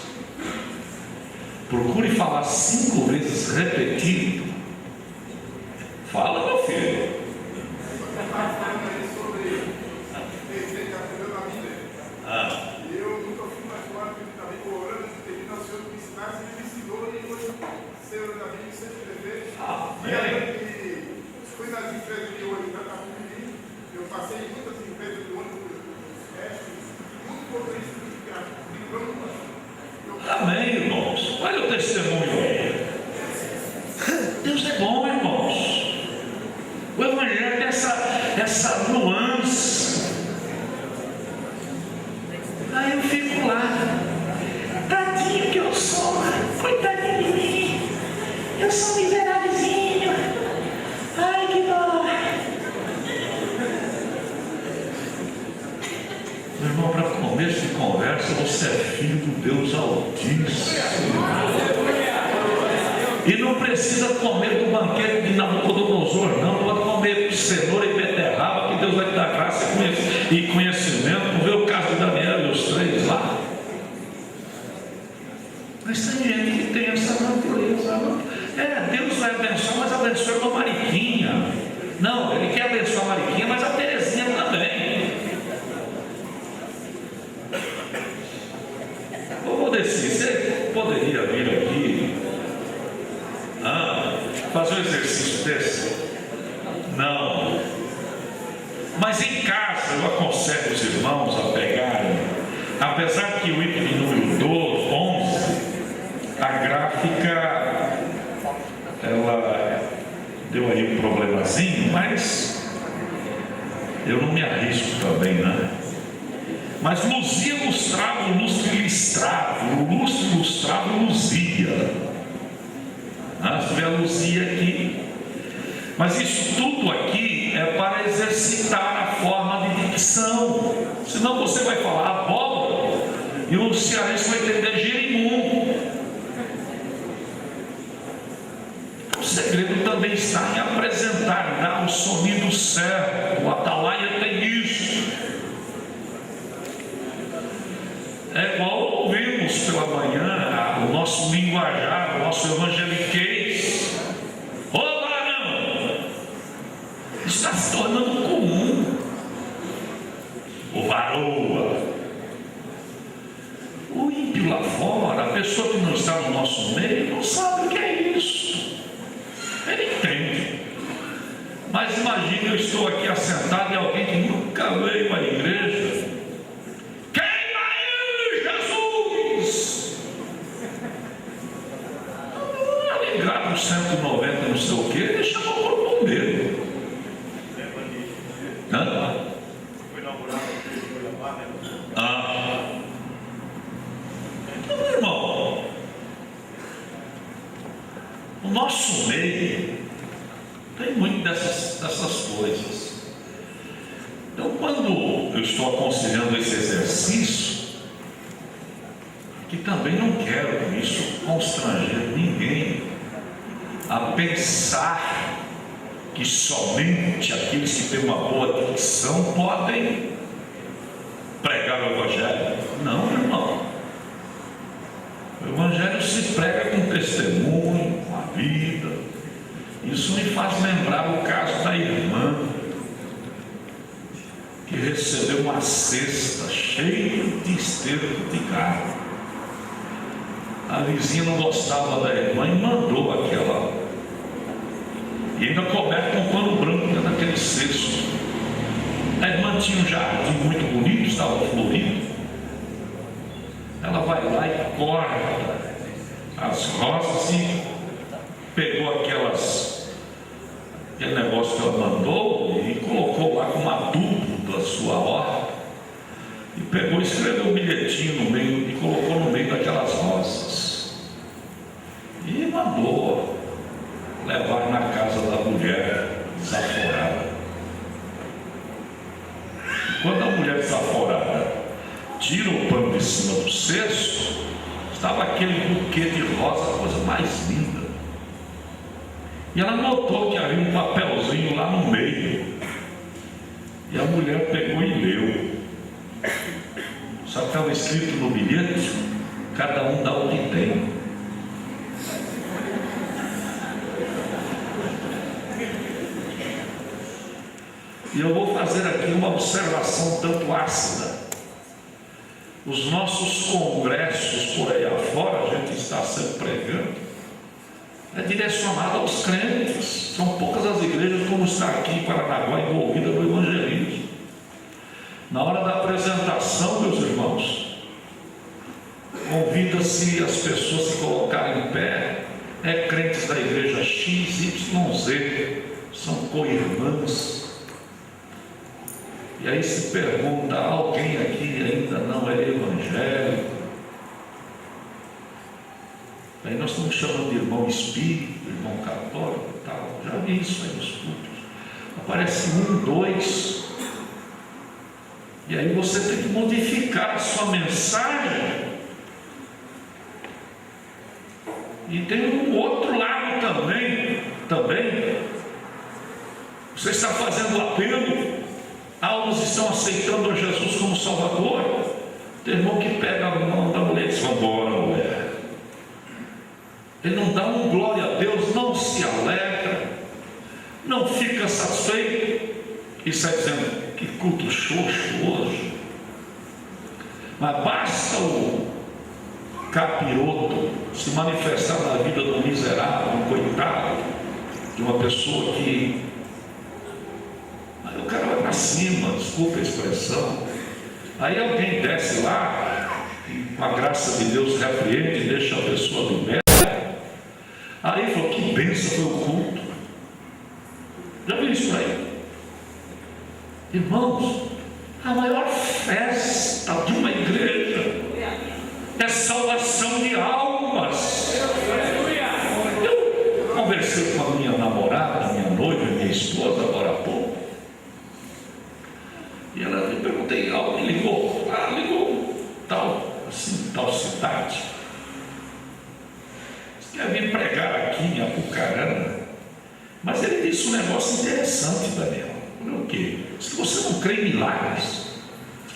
Procure falar 5 vezes repetido. Fala, meu filho. Eu nunca fui mais forte da Bíblia orando, pedindo ao Senhor que me ensinasse, Ele me ensinou e hoje sei orar da Bíblia sem escrever. E fui nas empresas de hoje, eu passei muitas empresas de ônibus, muito por isso que amém, irmãos. Olha o testemunho aí. Deus é bom, irmãos. O Evangelho tem essa nuance. Aí eu fico lá, tadinho que eu sou, coitadinho de mim, eu sou miserávelzinho, ai que dó. Meu irmão, para começo de conversa, você é filho do Deus Altíssimo. E não precisa comer do banquete de Nabucodonosor, não. Pode comer cenoura e beterraba, que Deus vai te dar graça e conhecimento. Não vê o caso de Daniel e os 3 lá. Mas tem gente que tem essa natureza. Deus vai abençoar, mas abençoa uma Mariquinha. Não, Ele quer abençoar a Mariquinha, mas a Terezinha também. Vou descer. Você poderia vir aqui fazer um exercício desse? Não. Mas em casa eu aconselho os irmãos a pegarem, apesar que o item número 11, a gráfica, ela deu aí um problemazinho, mas eu não me arrisco também, né? Mas luzia, lustrava, lustre listrava, o lustre lustrava, luzia. Você vê a luzia aqui. Mas isso tudo aqui é para exercitar a forma de dicção. Senão você vai falar abóbora e o cearense vai entender gerimum. O segredo também está em apresentar, dar o sonido certo. O atalaia tem isso. É igual ouvimos pela manhã o nosso linguajar, o nosso evangeliquez. Ô varão, está se tornando comum. O varoa. O ímpio lá fora, a pessoa que não está no nosso meio, não sabe o que é isso. Ele entende. Mas imagine, eu estou aqui assentado e alguém que nunca veio à igreja. Ligar para o 190 não sei o que, ele chamou o corpo bombeiro. Então, meu irmão, o nosso meio Tem muito dessas coisas. Então, quando eu estou aconselhando esse exercício, que também não quero com isso constranger ninguém a pensar que somente aqueles que têm uma boa dicção podem pregar o Evangelho. Não, irmão. O Evangelho se prega com testemunho, com a vida. Isso me faz lembrar o caso da irmã que recebeu uma cesta cheia de esterco de carne. A vizinha não gostava da irmã e mandou aquela, e ainda coberta com pano branco dentro daquele cesto. A irmã tinha um jardim muito bonito, estava florido. Ela vai lá e corta as rosas e pegou aquele negócio que ela mandou e colocou lá como adubo da sua horta. E pegou e escreveu um bilhetinho no meio e colocou no meio daquelas rosas. E mandou levar na casa da mulher desaforada. E quando a mulher desaforada tira o pano de cima do cesto, estava aquele buquê de rosa, a coisa mais linda. E ela notou que havia um papelzinho lá no meio. E a mulher pegou e leu. Só que estava escrito no bilhete: cada um dá o que tem. E eu vou fazer aqui uma observação tanto ácida. Os nossos congressos por aí afora, a gente está sempre pregando, é direcionado aos crentes. São poucas as igrejas como está aqui em Paranaguá envolvida no evangelismo. Na hora da apresentação, meus irmãos, convida-se as pessoas a se colocarem em pé. É crentes da igreja XYZ, são co-irmãs. E aí se pergunta: alguém aqui ainda não é evangélico? Aí nós estamos chamando de irmão espírita, irmão católico e tal. Já vi isso aí nos cultos. Aparece 1, 2. E aí você tem que modificar a sua mensagem. E tem um outro lado também. Você está fazendo apelo. Almas estão aceitando a Jesus como Salvador. Tem irmão que pega a mão da mulher e diz: vamos embora, mulher. Ele não dá um glória a Deus, não se alegra, não fica satisfeito. E sai dizendo: que culto xoxo hoje. Mas basta o capiroto se manifestar na vida do miserável, do coitado, de uma pessoa que o cara vai para cima, desculpa a expressão. Aí alguém desce lá, com a graça de Deus repreende e deixa a pessoa do pé. Aí falou: que bênção foi o culto. Já viu isso aí? Irmãos, a maior festa de uma igreja é salvação de almas. Eu conversei com a minha namorada, minha noiva, minha esposa agora há pouco. E ela me perguntei: alguém ligou? Ligou tal cidade. Quer vir pregar aqui em Apucarana. Mas ele disse um negócio interessante, Daniel. O quê? Diz que você não crê em milagres.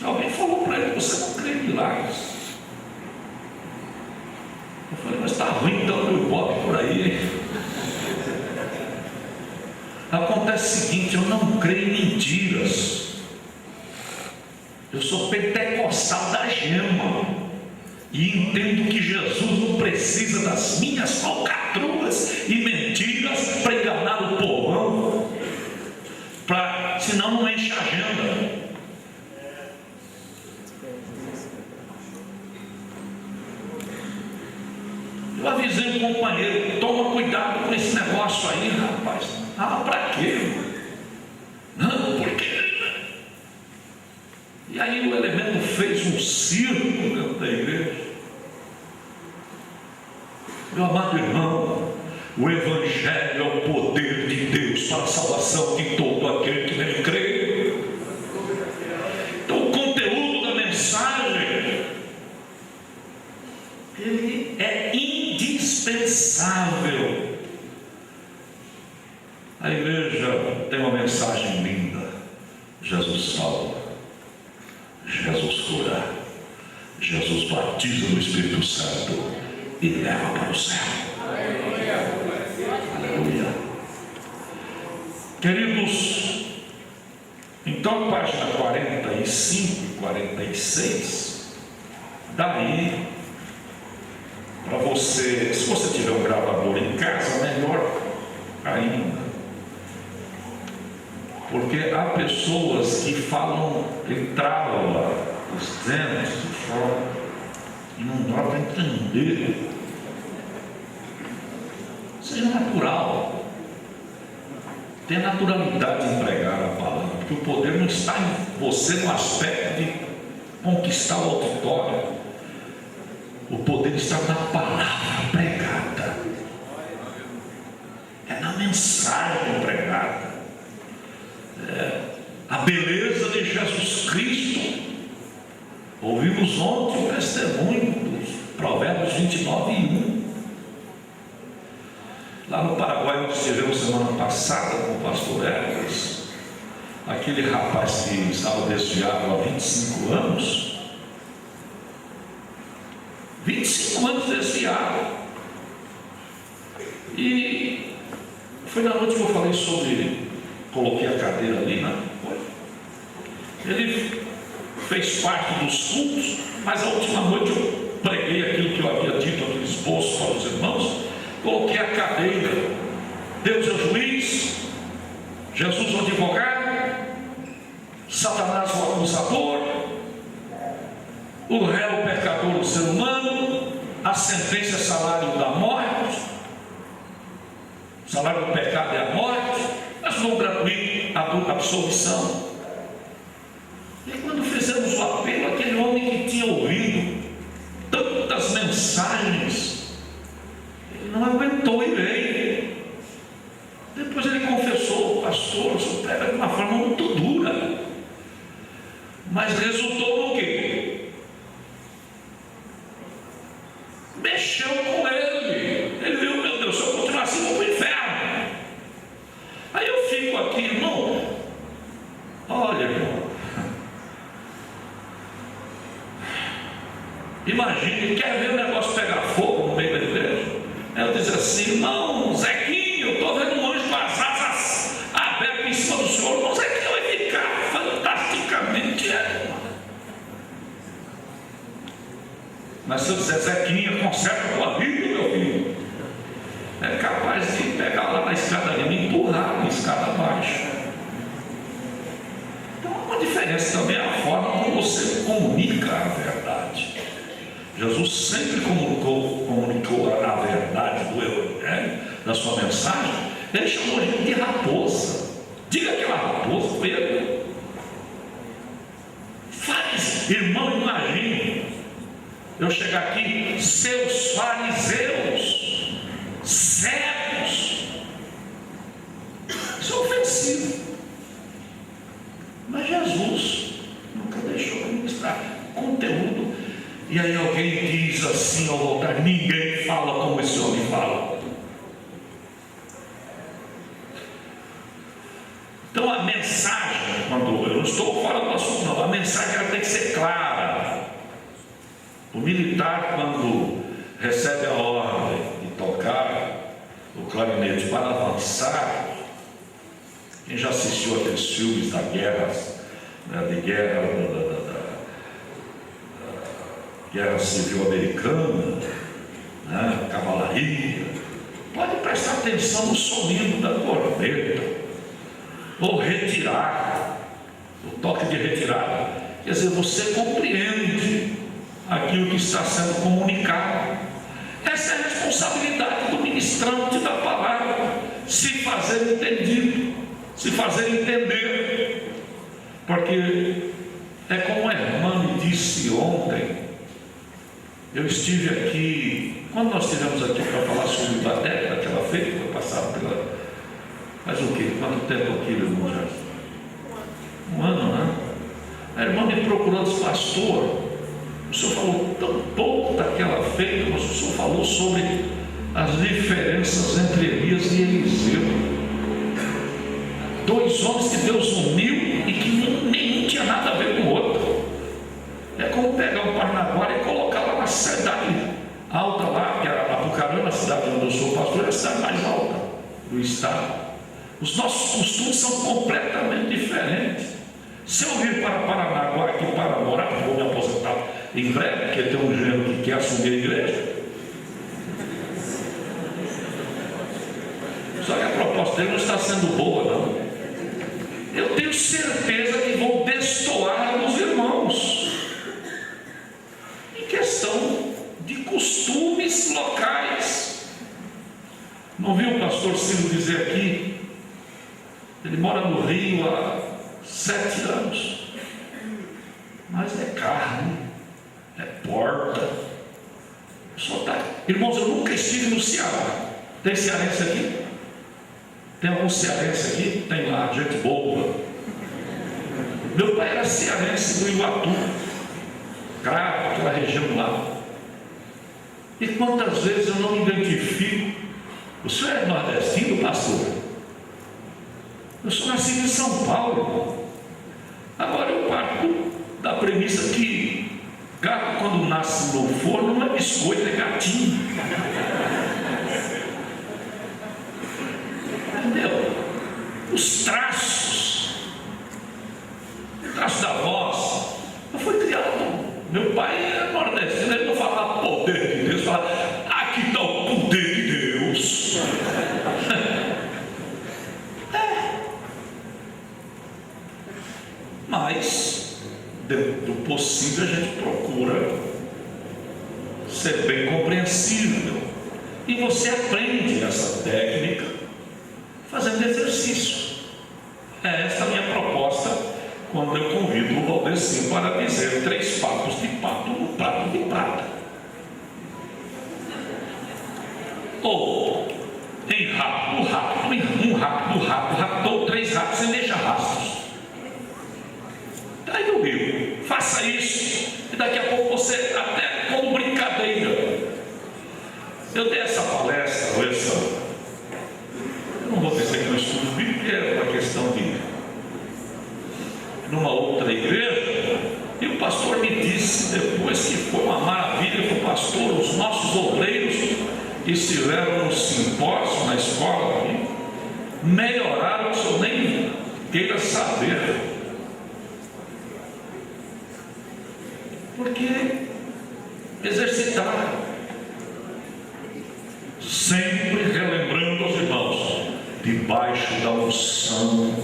Alguém falou para ele que você não crê em milagres. Eu falei: mas está ruim então o Ibope por aí. Acontece o seguinte: eu não creio em mentiras. Eu sou pentecostal da gema e entendo que Jesus não precisa das minhas falcatruas e mentiras para enganar o povão, senão não enche a agenda. Eu avisei o companheiro: toma cuidado com esse negócio aí, rapaz. Para quê? Não, por quê? E aí o elemento fez um circo dentro da igreja. Meu amado irmão, o Evangelho é o poder de Deus para a salvação de todo aquele que nele crê. Então, o conteúdo da mensagem, ele é indispensável. A igreja tem uma mensagem linda: Jesus salva, Jesus cura, Jesus batiza no Espírito Santo e leva para o céu. Aleluia. Queridos, então, página 45 e 46, daí para você, se você tiver um gravador em casa, melhor ainda, porque há pessoas que falam, que travam lá os dentes de fora e não dá para entender. Seja natural, tenha naturalidade de empregar a palavra, porque o poder não está em você no aspecto de conquistar o auditório. O poder está na palavra pregada, é na mensagem pregada. A beleza de Jesus Cristo. Ouvimos ontem o testemunho dos Provérbios 29:1. Lá no Paraguai, onde estivemos semana passada com o pastor Hércules, aquele rapaz que estava desviado há 25 anos, 25 anos desviado. E foi na noite que eu falei sobre, coloquei a cadeira ali, né? Ele fez parte dos cultos, mas a última noite eu preguei aquilo que eu havia dito, aquele esboço para os irmãos. Coloquei a cadeira, Deus é o juiz, Jesus o advogado, Satanás o acusador, o réu o pecador o ser humano, a sentença é salário da morte, o salário do pecado é a morte, mas não gratuito a absolvição. E quando fizemos o apelo, aquele homem que tinha ouvido tantas mensagens, ele não aguentou e veio. Depois ele confessou: pastor, o senhor prega de uma forma muito dura, mas resultou no quê? Mexeu com ele. Ele viu: meu Deus, se eu continuar assim, vou para o inferno. Aí eu fico aqui, irmão. Olha, irmão, imagine, quer ver o negócio pegar fogo no meio da igreja? Eu disse assim: irmão Zequinho, eu estou vendo um anjo com as asas abertas em cima do senhor. Irmão Zequinho vai ficar fantasticamente. Mas se eu disser: Zequinho, conserta a tua vida, meu filho, é capaz de pegar lá na escadaria e me empurrar na escada abaixo. Então há uma diferença também a forma como você comunica a verdade. Jesus sempre comunicou a verdade do Evangelho, da sua mensagem. Ele chamou a gente de raposa. Diga aquela raposa, Pedro. Faz, irmão, imagine eu chegar aqui: seus fariseus cegos. Isso é ofensivo. Mas Jesus nunca deixou de ministrar conteúdo. E aí alguém diz assim ao voltar: ninguém fala como esse homem fala. Então a mensagem, quando eu não estou fora do assunto não, a mensagem ela tem que ser clara. O militar, quando recebe a ordem de tocar o clarinete para avançar, quem já assistiu aqueles filmes da guerra, Guerra Civil Americana, né, cavalaria, pode prestar atenção no sonido da corneta, ou retirar, o toque de retirada. Quer dizer, você compreende aquilo que está sendo comunicado. Essa é a responsabilidade do ministrante da palavra: se fazer entendido, se fazer entender. Porque é como a irmã me disse ontem. Eu estive aqui, quando nós estivemos aqui para falar sobre o bateca, aquela feita que foi passada Faz o quê? Quanto tempo aqui, irmão Gerson? 1 ano, né? A irmã me procurou e disse: pastor, o senhor falou tão pouco daquela feita, mas o senhor falou sobre as diferenças entre Elias e Eliseu. 2 homens que Deus uniu e que nenhum tinha nada a ver com o outro. É como pegar um Paranaguá e colocar lá na cidade alta, lá, que é Apucarana, a cidade onde eu sou pastor, é a cidade mais alta do estado. Os nossos costumes são completamente diferentes. Se eu vir para Paranaguá aqui para morar, vou me aposentar em breve, porque tem um gênero que quer assumir a igreja. Só que a proposta dele não está sendo boa, não. Eu tenho certeza que vou destoar dos irmãos em questão de costumes locais. Não viu o pastor Ciro dizer aqui? Ele mora no Rio há 7 anos, mas é carne, é porta. Só tá. Irmãos, eu nunca estive no Ceará. Tem cearense aqui? Tem algum cearense aqui? Tem lá, gente boa. Meu pai era cearense do Iguatu, Cravo, aquela região lá. E quantas vezes eu não me identifico? O senhor é nordestino, pastor? Eu sou nascido em São Paulo. Agora eu parto da premissa que gato, quando nasce no forno, não é biscoito, é gatinho. Entendeu? Os traços da voz. Eu fui criado. Meu pai é nordestino, ele não falava poder de Deus, falava: aqui está o poder de Deus. Mas, dentro do possível, a gente procura ser bem compreensível. E você aprende essa técnica fazendo exercício. É essa a minha proposta quando eu convido o Valdeci para dizer 3 papos de pato no prato de prata. Ou em rápido, um rápido, raptou 3 ratos sem deixar rastros. Está aí no Rio. Faça isso e daqui a pouco você, até como brincadeira. Eu dei essa palestra, eu não vou dizer que eu estudo Bíblia, é uma questão de numa outra igreja, e o pastor me disse depois que foi uma maravilha que o pastor, os nossos obreiros que estiveram no simpósio na escola aqui, melhoraram, se eu nem queira saber. Porque exercitar, sempre relembrando aos irmãos, debaixo da unção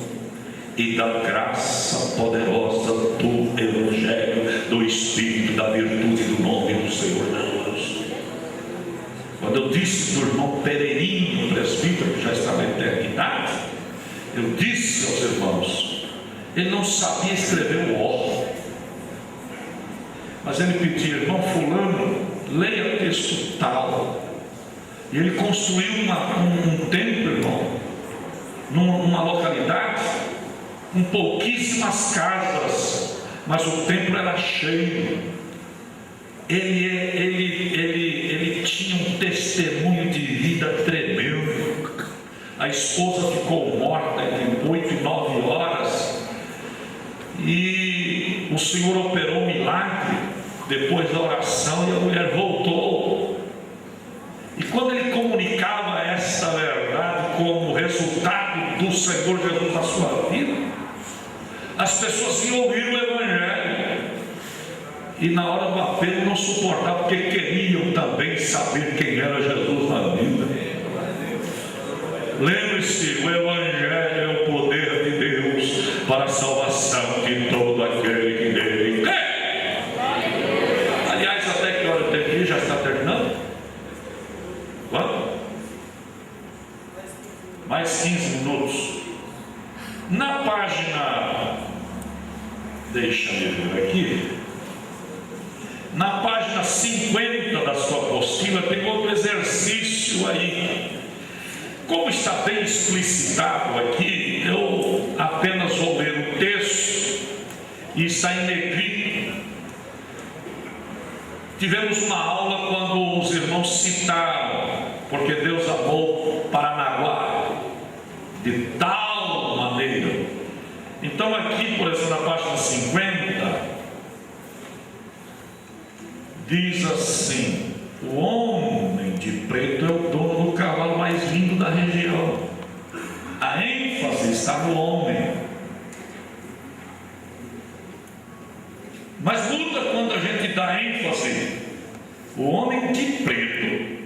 e da graça poderosa do Evangelho, do Espírito, da virtude do nome do Senhor Jesus. Quando eu disse do irmão Pereirinho, presbítero, que já está na eternidade, eu disse aos irmãos, ele não sabia escrever o ó, mas ele pedia: irmão fulano, leia texto tal. E ele construiu um templo, irmão, numa localidade com pouquíssimas casas, mas o templo era cheio. Ele tinha um testemunho de vida tremendo. A esposa ficou morta entre 8 e 9 horas, e o Senhor operou um milagre depois da oração, e a mulher voltou. E quando ele comunicava esta verdade como resultado do Senhor Jesus na sua vida, as pessoas iam ouvir o Evangelho, e na hora do apelo não suportavam, porque queriam também saber quem era Jesus na vida. Lembre-se, o Evangelho é o poder de Deus para a salvação de todo aquele que nele crê. Aliás, até que hora eu tenho que ir? Já está terminando? Quanto? Mais 15 minutos. Na página, deixa-me ver aqui, na página 50 da sua apostila tem outro exercício aí. Como está bem explicitado aqui, eu apenas vou ler o texto e está em negrito. Tivemos uma aula quando os irmãos citaram, porque Deus amou Paranaguá de tal maneira. Então aqui, por exemplo, na página 50, diz assim: o homem de preto é o dono do cavalo mais lindo da região. A ênfase está no homem. Mas muda quando a gente dá ênfase. O homem de preto,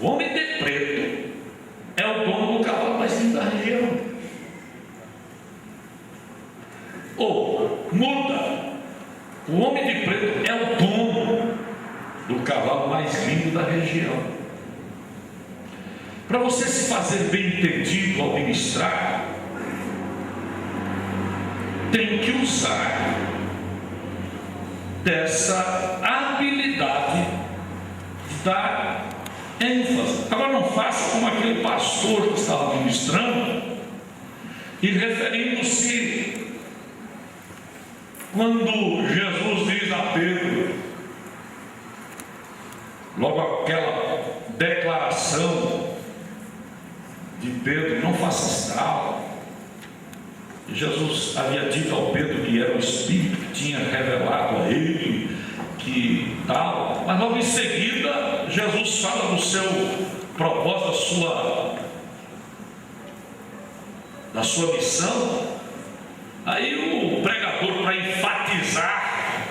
o homem de preto é o dono do cavalo mais lindo da região. Ou muda, o homem de preto é o dono do cavalo mais lindo da região. Para você se fazer bem entendido ao ministrar, tem que usar dessa habilidade de dar ênfase. Agora não faça como aquele pastor que estava ministrando e referindo-se quando Jesus diz a Pedro, logo aquela declaração de Pedro: não faças tal. Jesus havia dito ao Pedro que era o Espírito que tinha revelado a ele que tal, mas logo em seguida Jesus fala do seu propósito, da sua missão. Aí o pregador, para enfatizar,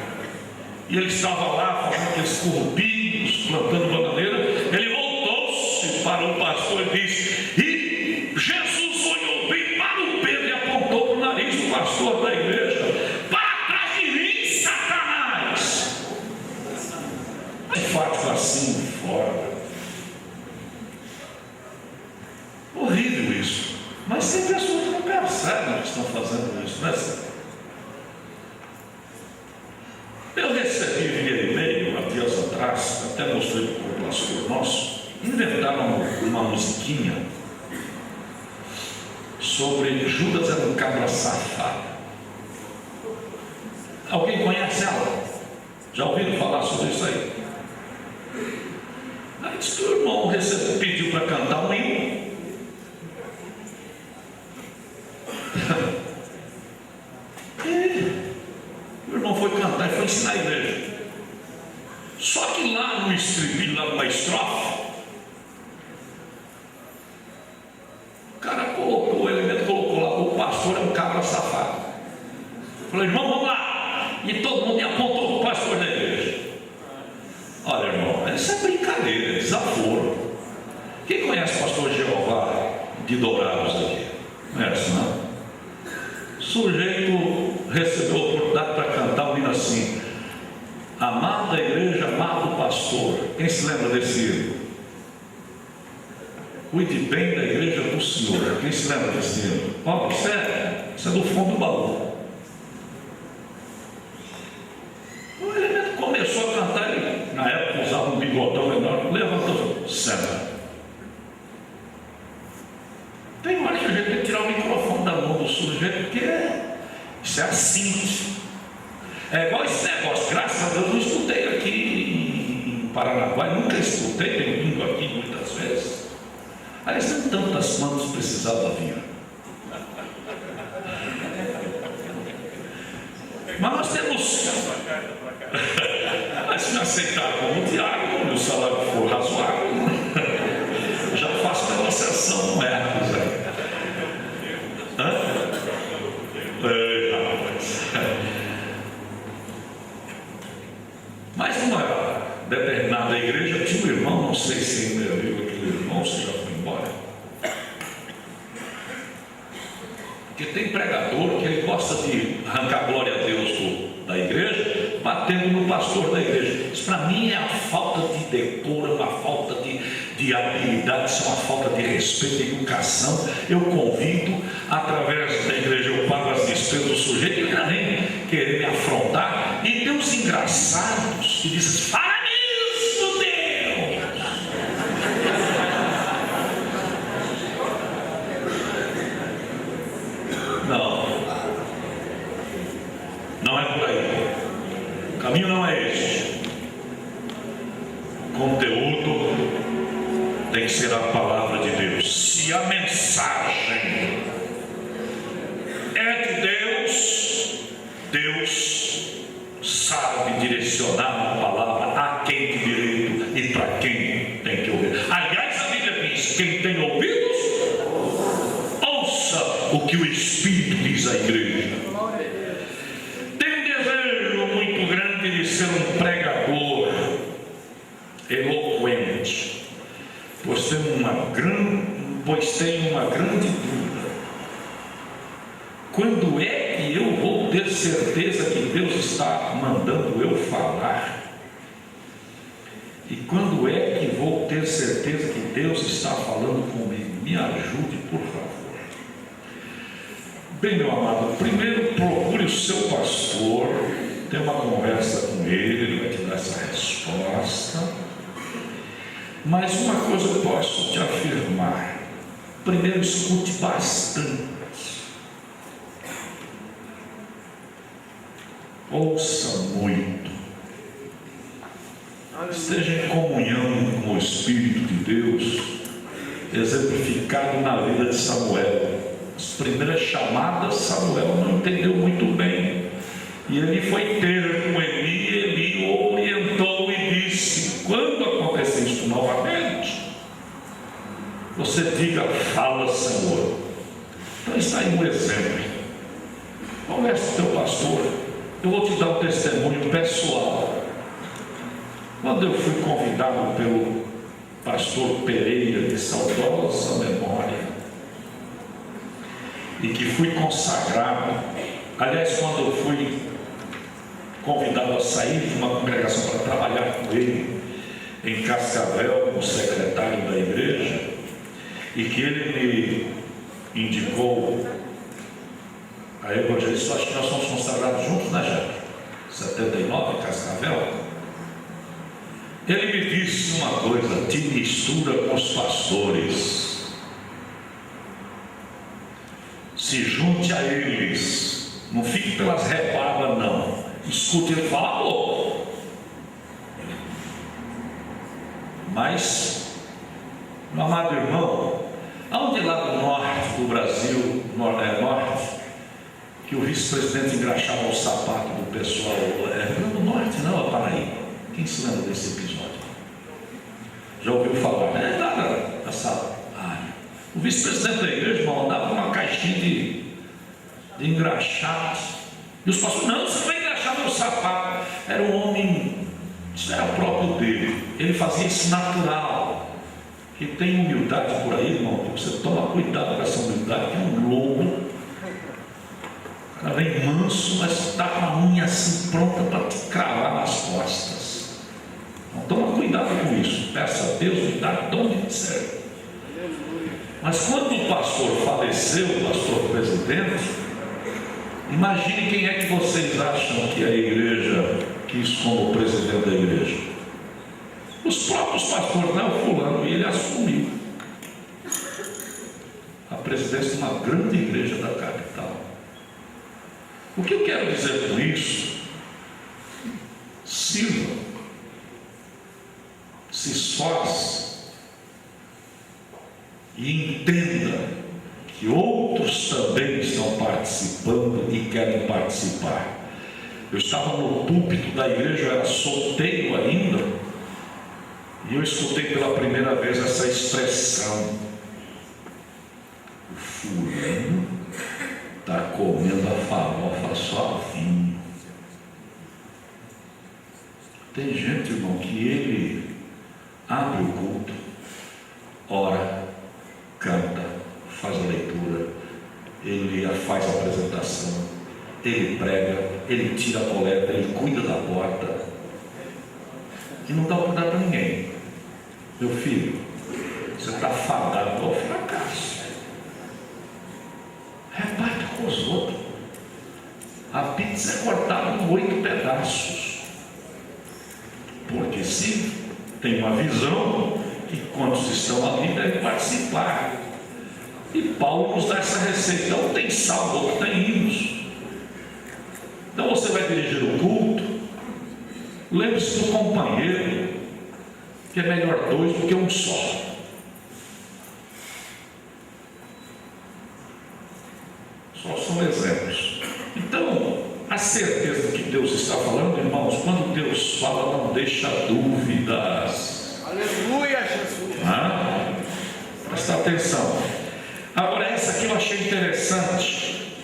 e ele estava lá fazendo aqueles corrupinhos, plantando bananeira, ele voltou-se para o pastor e disse: e Jesus olhou bem para o Pedro e apontou para o nariz do pastor da igreja: para trás de mim, Satanás. Enfático assim, fora. Horrível isso. Mas tem pessoas que não percebem que estão fazendo isso, né, Senhor? Eu recebi via e-mail há dias atrás, até mostrei para o pastor nosso, inventaram uma musiquinha sobre Judas era um cabra safado. Alguém conhece ela? Já ouviram falar sobre isso aí? Aí disse que o irmão pediu para cantar um hino. O irmão foi cantar e foi ensinar a igreja. Só que lá no estribilho, lá numa estrofe, o cara colocou, o elemento colocou lá: o pastor é um cabra safado. Falei: irmão, vamos lá. E todo mundo apontou o pastor da igreja. Olha, irmão, isso é brincadeira, é desaforo. Quem conhece o pastor Jeová de Dourados aqui? Conhece, não? O sujeito recebeu a oportunidade para cantar um hino assim: amada igreja, amado pastor. Quem se lembra desse hino? Cuide bem da igreja do Senhor. Quem se lembra desse hino? Ó, isso é do fundo do baú. O elemento começou a cantar, ele, na época usava um bigodão enorme, levantou, senta. Tem hora que a gente tem que tirar o microfone da mão do sujeito, porque isso é assim. É igual esse negócio. Graças a Deus não estudei aqui em Paranaguá, nunca estudei, tenho vindo aqui muitas vezes. Aliás, não tantas quantas precisava vir. Mas nós temos. Mas se me aceitar como diácono, o salário for razoável, já faço negociação com Hermes aí. Mas numa determinada igreja tinha um irmão, não sei se ainda viu aquele irmão, se já foi embora. Porque tem pregador que ele gosta de arrancar glória a Deus da igreja, batendo no pastor da igreja. Isso para mim é a falta de decoro, é uma falta de habilidade, isso é uma falta de respeito, de educação. Eu convido, através da igreja, eu pago as despesas do sujeito, ele não nem querer me afrontar. E tem uns engraçados que dizem: para nisso, Deus! se a mensagem é de Deus, Deus sabe direcionar a palavra a quem de direito e para quem tem que ouvir. Aliás, a Bíblia diz: quem tem ouvidos, ouça o que o Espírito diz à igreja. Tem um desejo muito grande de ser um pregador eloquente, pois tem uma grande dúvida: quando é que eu vou ter certeza que Deus está mandando eu falar? E quando é que vou ter certeza que Deus está falando comigo? Me ajude, por favor. Bem, meu amado, primeiro procure o seu pastor, tenha uma conversa com ele vai te dar essa resposta. Mas uma coisa eu posso te afirmar: primeiro, escute bastante, ouça muito, esteja em comunhão com o Espírito de Deus, exemplificado na vida de Samuel. As primeiras chamadas, Samuel não entendeu muito bem, e ele foi ter com Eli o orientou e disse: quando acontecer isso novamente, você diga: fala, Senhor. Então está aí um exemplo. Converse com o teu pastor. Eu vou te dar um testemunho pessoal. Quando eu fui convidado pelo pastor Pereira, de saudosa memória, e que fui consagrado, aliás, quando eu fui convidado a sair de uma congregação para trabalhar com ele em Cascavel, como secretário da igreja, e que ele me indicou a evangelista. Acho que nós fomos consagrados juntos, né, Jair? 79, em Cascavel. Ele me disse uma coisa: te mistura com os pastores, se junte a eles, não fique pelas rebarbas, não. Escute ele falar pouco, mas, meu amado irmão, aonde lá do norte do Brasil, norte, que o vice-presidente engraxava o sapato do pessoal, no norte não, é Paraíba. Quem se lembra desse episódio? Já ouviu falar? Essa área. O vice-presidente da igreja, irmão, andava com uma caixinha de engraxados, e os pastores: não, você não vai engraxar meu sapato. Era um homem, isso era próprio dele, ele fazia isso natural. E tem humildade por aí, irmão, que você toma cuidado com essa humildade, que é um lobo. O cara vem manso, mas está com a unha assim pronta para te cravar nas costas. Então toma cuidado com isso, peça a Deus me dar dom de discernimento. Mas quando o pastor faleceu, o pastor presidente, imagine quem é que vocês acham que a igreja quis como presidente da igreja? Os próprios pastores, não, o fulano, e ele assumiu a presidência de uma grande igreja da capital. O que eu quero dizer com isso? Sirva, se esforce e entenda que outros também estão participando e querem participar. Eu estava no púlpito da igreja, eu era solteiro ainda, e eu escutei pela primeira vez essa expressão: o fulano está comendo a farofa sozinho. Tem gente, irmão, que ele abre o culto, ora, canta, faz a leitura, ele faz a apresentação, ele prega, ele tira a coleta, ele cuida da porta, e não dá oportunidade para ninguém. Meu filho, você está fadado ao fracasso. Reparte com os outros. A pizza é cortada em 8 pedaços, porque se tem uma visão que quantos estão ali devem participar. E Paulo nos dá essa receita: um tem salmo, outro tem hinos. Então você vai dirigir o culto, lembre-se do companheiro, que é melhor 2 do que um só. Só são exemplos. Então, a certeza do que Deus está falando, irmãos, quando Deus fala, não deixa dúvidas. Aleluia, Jesus. Presta atenção. Agora, essa aqui eu achei interessante.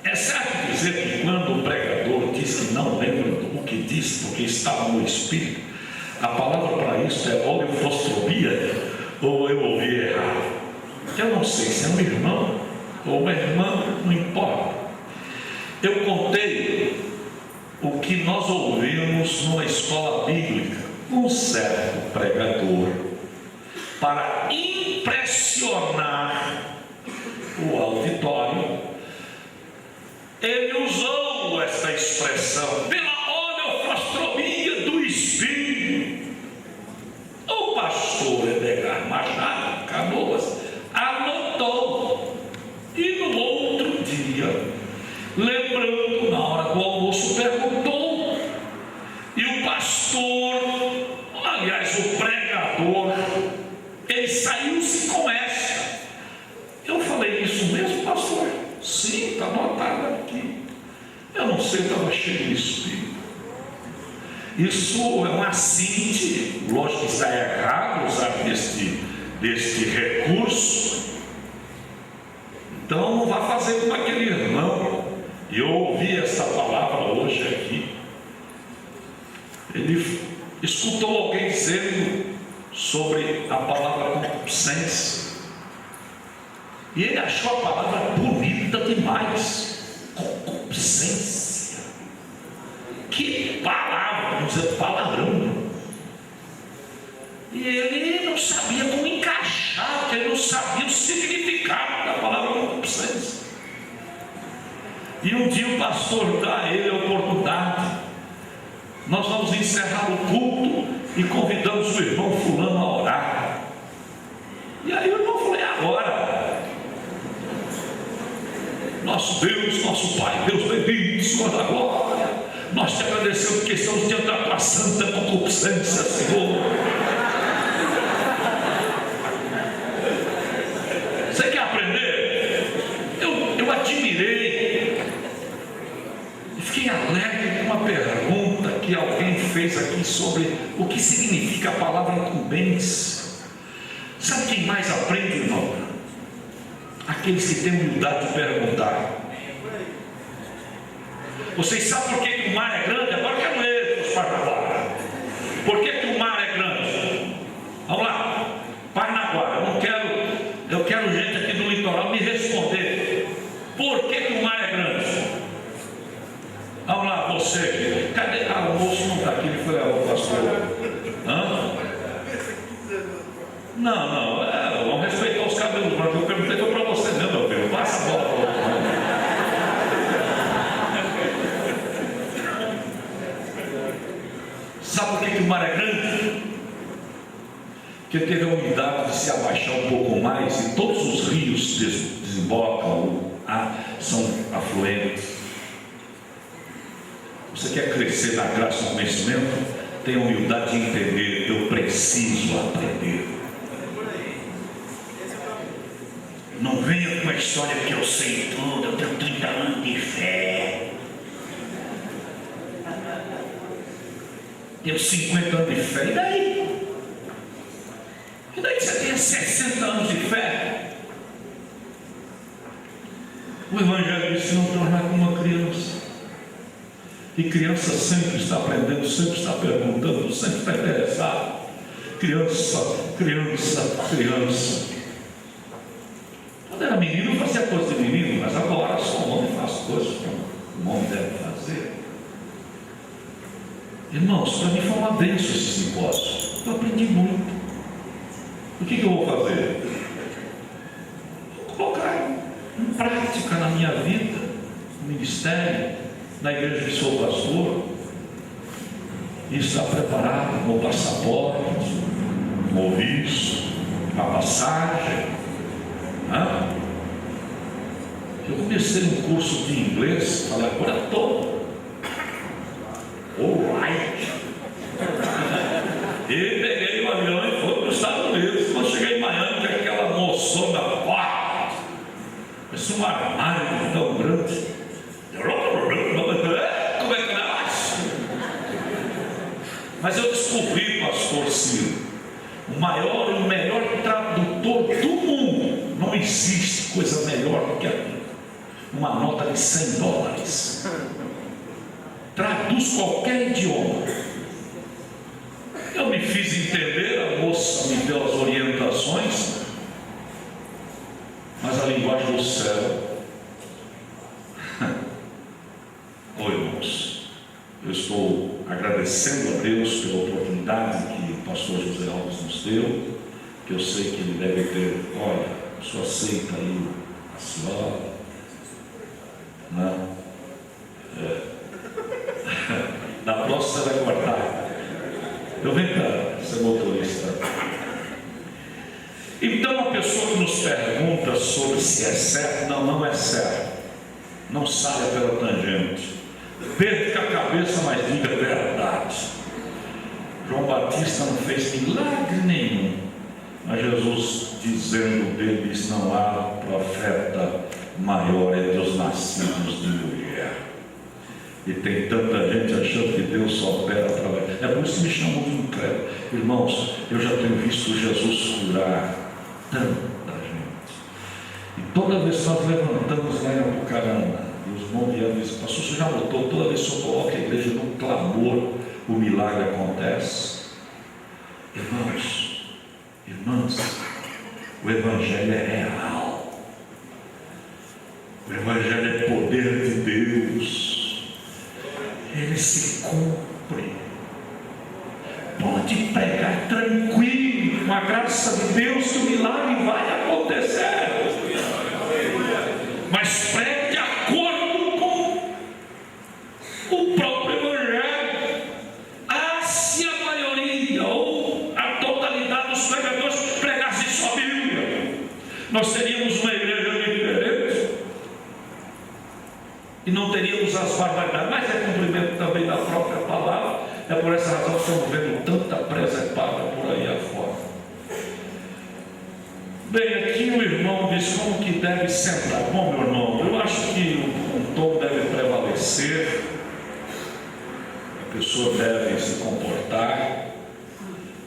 É certo dizer que quando o pregador diz que não lembra o que disse, porque estava no Espírito, a palavra para isso é oleofostrobia, ou eu ouvi errado? Eu não sei se é um irmão ou uma irmã, não importa. Eu contei o que nós ouvimos numa escola bíblica, um certo pregador, para impressionar o auditório, ele usou esta expressão, pela oleofostrobia do Espírito. O pastor Edgar Machado Canoas anotou, e no outro dia, lembrando, na hora do almoço, perguntou, e o pastor, aliás, o pregador, ele saiu-se com essa. Eu falei, isso mesmo, pastor? Sim, está anotado aqui. Eu não sei, eu estava cheio de Espírito. Isso é um assinte, lógico que está errado usar deste recurso. Então não vá fazer como aquele irmão. E eu ouvi essa palavra hoje aqui. Ele escutou alguém dizendo sobre a palavra concupiscência. E ele achou a palavra bonita demais. Concupiscência. Que palavra, vamos dizer, palavrão. E ele não sabia como encaixar, porque ele não sabia o significado da palavra concupiscência. E um dia o pastor dá a ele a oportunidade. Nós vamos encerrar o culto e convidamos o irmão fulano a orar. E aí o irmão falou, e agora? Nosso Deus, nosso Pai, Deus bendito, Senhor da glória, nós te agradecemos porque estamos diante da tua santa concupiscência, Senhor. Você quer aprender? Eu admirei e fiquei alegre com uma pergunta que alguém fez aqui sobre o que significa a palavra incumbência. Sabe quem mais aprende, irmão? Aqueles que têm humildade de perguntar. Vocês sabem por que o mar é grande? Agora eu quero ler os Parnaguara. Por que o mar é grande? Vamos lá, Parnaguara, eu quero gente aqui do litoral me responder. Por que o mar é grande? Vamos lá, você. Cadê? O moço não está aqui, ele foi ao pastor. Não, vamos respeitar os cabelos brancos. Eu perguntei para você, não, meu filho, passa a bola para o outro. Sabe por que o mar é grande? Porque teve a humildade de se abaixar um pouco mais, e todos os rios desembocam, são afluentes. Você quer crescer na graça e no conhecimento? Tenha a humildade de entender, eu preciso aprender. Não venha com a história que eu sei tudo, eu tenho 30 anos de fé. Tenho 50 anos de fé, e daí? E daí que você tenha 60 anos de fé? O Evangelho diz: se não tornar como uma criança. E criança sempre está aprendendo, sempre está perguntando, sempre está interessado. Criança. Quando era menino, eu fazia coisa de menino, mas agora só um homem faz coisas que um homem deve fazer. Irmãos, para mim foi uma bênção esse simpósio. Eu aprendi muito. O que eu vou fazer? Vou colocar em prática na minha vida, no ministério, na igreja que sou pastor. Isso está preparado, o passaporte, o visto, a passagem. Eu comecei um curso de inglês, falei, agora estou. Alright. E peguei o avião e fui para os Estados Unidos. Quando cheguei em Miami, aquela moçona, mas tinha um armário tão grande. Como é que é? Mas eu descobri, pastor Ciro, o maior e o melhor tradutor do mundo. Não existe coisa melhor do que aquilo. Uma nota de $100. Traduz qualquer idioma. Eu me fiz entender, a moça me deu as orientações, mas a linguagem do céu. Oi, irmãos, eu estou agradecendo a Deus pela oportunidade que o pastor José Alves nos deu, que eu sei que ele deve ter, olha, o senhor aceita aí a senhora, né? Na próxima você vai cortar. Eu venho para ser motorista. Então a pessoa que nos pergunta sobre se é certo, não é certo. Não saia pela tangente. Perca a cabeça, mas diga a verdade. João Batista não fez milagre nenhum, mas Jesus dizendo dele, disse: não há profeta maior entre os nascidos de mulher. E tem tanta gente achando que Deus só opera através. É por isso que me chamam de incrédulo. Irmãos, eu já tenho visto Jesus curar tanta gente. E toda vez que nós levantamos lá em Apucarana, e os irmãos vieram e dizem: pastor, você já notou, toda vez que eu coloco a igreja num clamor, o milagre acontece? Irmãs, o Evangelho é real. O Evangelho é poder de Deus. Ele se cumpre. Pode pregar tranquilo, com a graça de Deus, que o milagre vai acontecer. Mas pregue de acordo com o próprio Evangelho. Se a maioria ou a totalidade dos pregadores pregassem só a Bíblia, nós teríamos uma igreja diferente e não teríamos as barbaridades, mas é cumprimento também da própria palavra. É por essa razão que estamos vendo tanta presepada por aí afora. Bem, aqui o irmão diz como que deve sentar. Bom, meu irmão, eu acho que um tom deve prevalecer, a pessoa deve se comportar.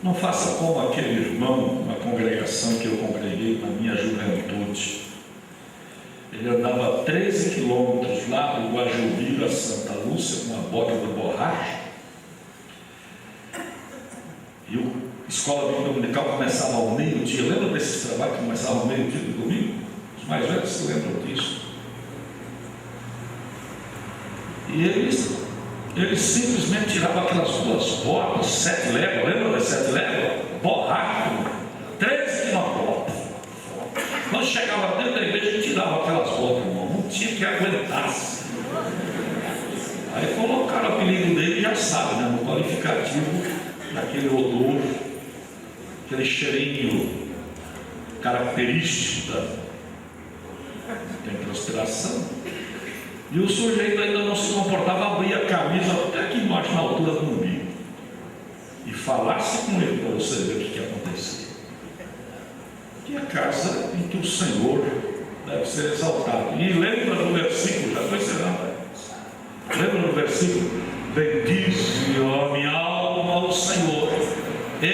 Não faça como aquele irmão na congregação que eu congreguei na minha juventude. Ele andava 13 quilômetros lá do Guajuvira a Santa Lúcia com uma bota de borracha. E a escola bíblica dominical começava ao meio-dia. Lembra desses trabalhos que começavam ao meio-dia do domingo? Os mais velhos se lembram disso. E eles simplesmente tiravam aquelas duas botas, 7 léguas. Lembra das 7 léguas? Borracha, 13 quilômetros. Quando chegava dentro da igreja, tirava aquelas botas, irmão. Não tinha que aguentasse. Aí colocaram o apelido dele, já sabe, né? No qualificativo daquele odor, aquele cheirinho característico da transpiração. E o sujeito ainda não se comportava, abria a camisa até aqui embaixo, na altura do umbigo, e falasse com ele para você ver o que acontecia. Que é a casa em que o Senhor deve ser exaltado. E lembra do versículo, já estou encerrando. Lembra do versículo? Bendize, ó minha alma, ao Senhor, e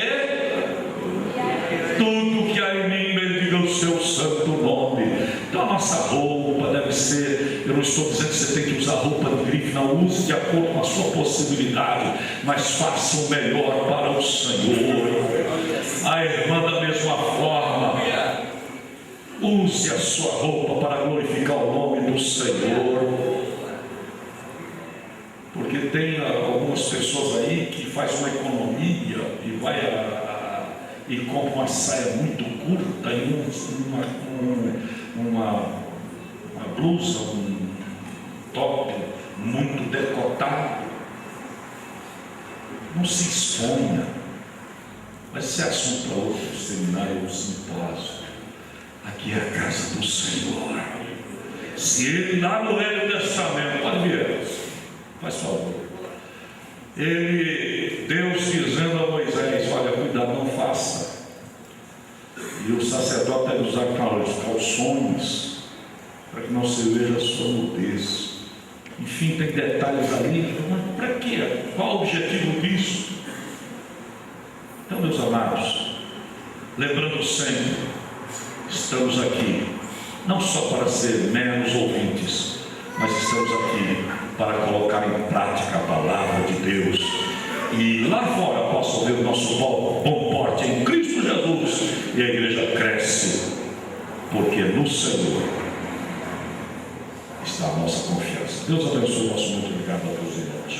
tudo que há em mim bendiga o seu santo nome. Então a nossa roupa deve ser, eu não estou dizendo que você tem que usar roupa de grife, não, use de acordo com a sua possibilidade, mas faça o melhor para o Senhor. A irmã da mesma forma, use a sua roupa para glorificar o nome do Senhor. Porque tem algumas pessoas aí que faz uma economia e vai e compra uma saia muito curta e uma blusa, um top muito decotado. Não se exponha. Mas esse é assunto para outro seminário ou simpósio. Aqui é a casa do Senhor. Se ele lá no Velho Testamento, pode ver, faz favor, Deus dizendo a Moisés: olha, cuidado, não faça. E o sacerdote deve usar calções para que não se veja a sua nudez. Enfim, tem detalhes ali, mas para quê? Qual o objetivo disso? Então, meus amados, lembrando sempre, estamos aqui não só para ser meros ouvintes, mas estamos aqui para colocar em prática a palavra de Deus, e lá fora possa ver o nosso bom porte em Cristo Jesus, e a igreja cresce, porque no Senhor está a nossa confiança. Deus abençoe o nosso muito. Obrigado a todos, irmãos.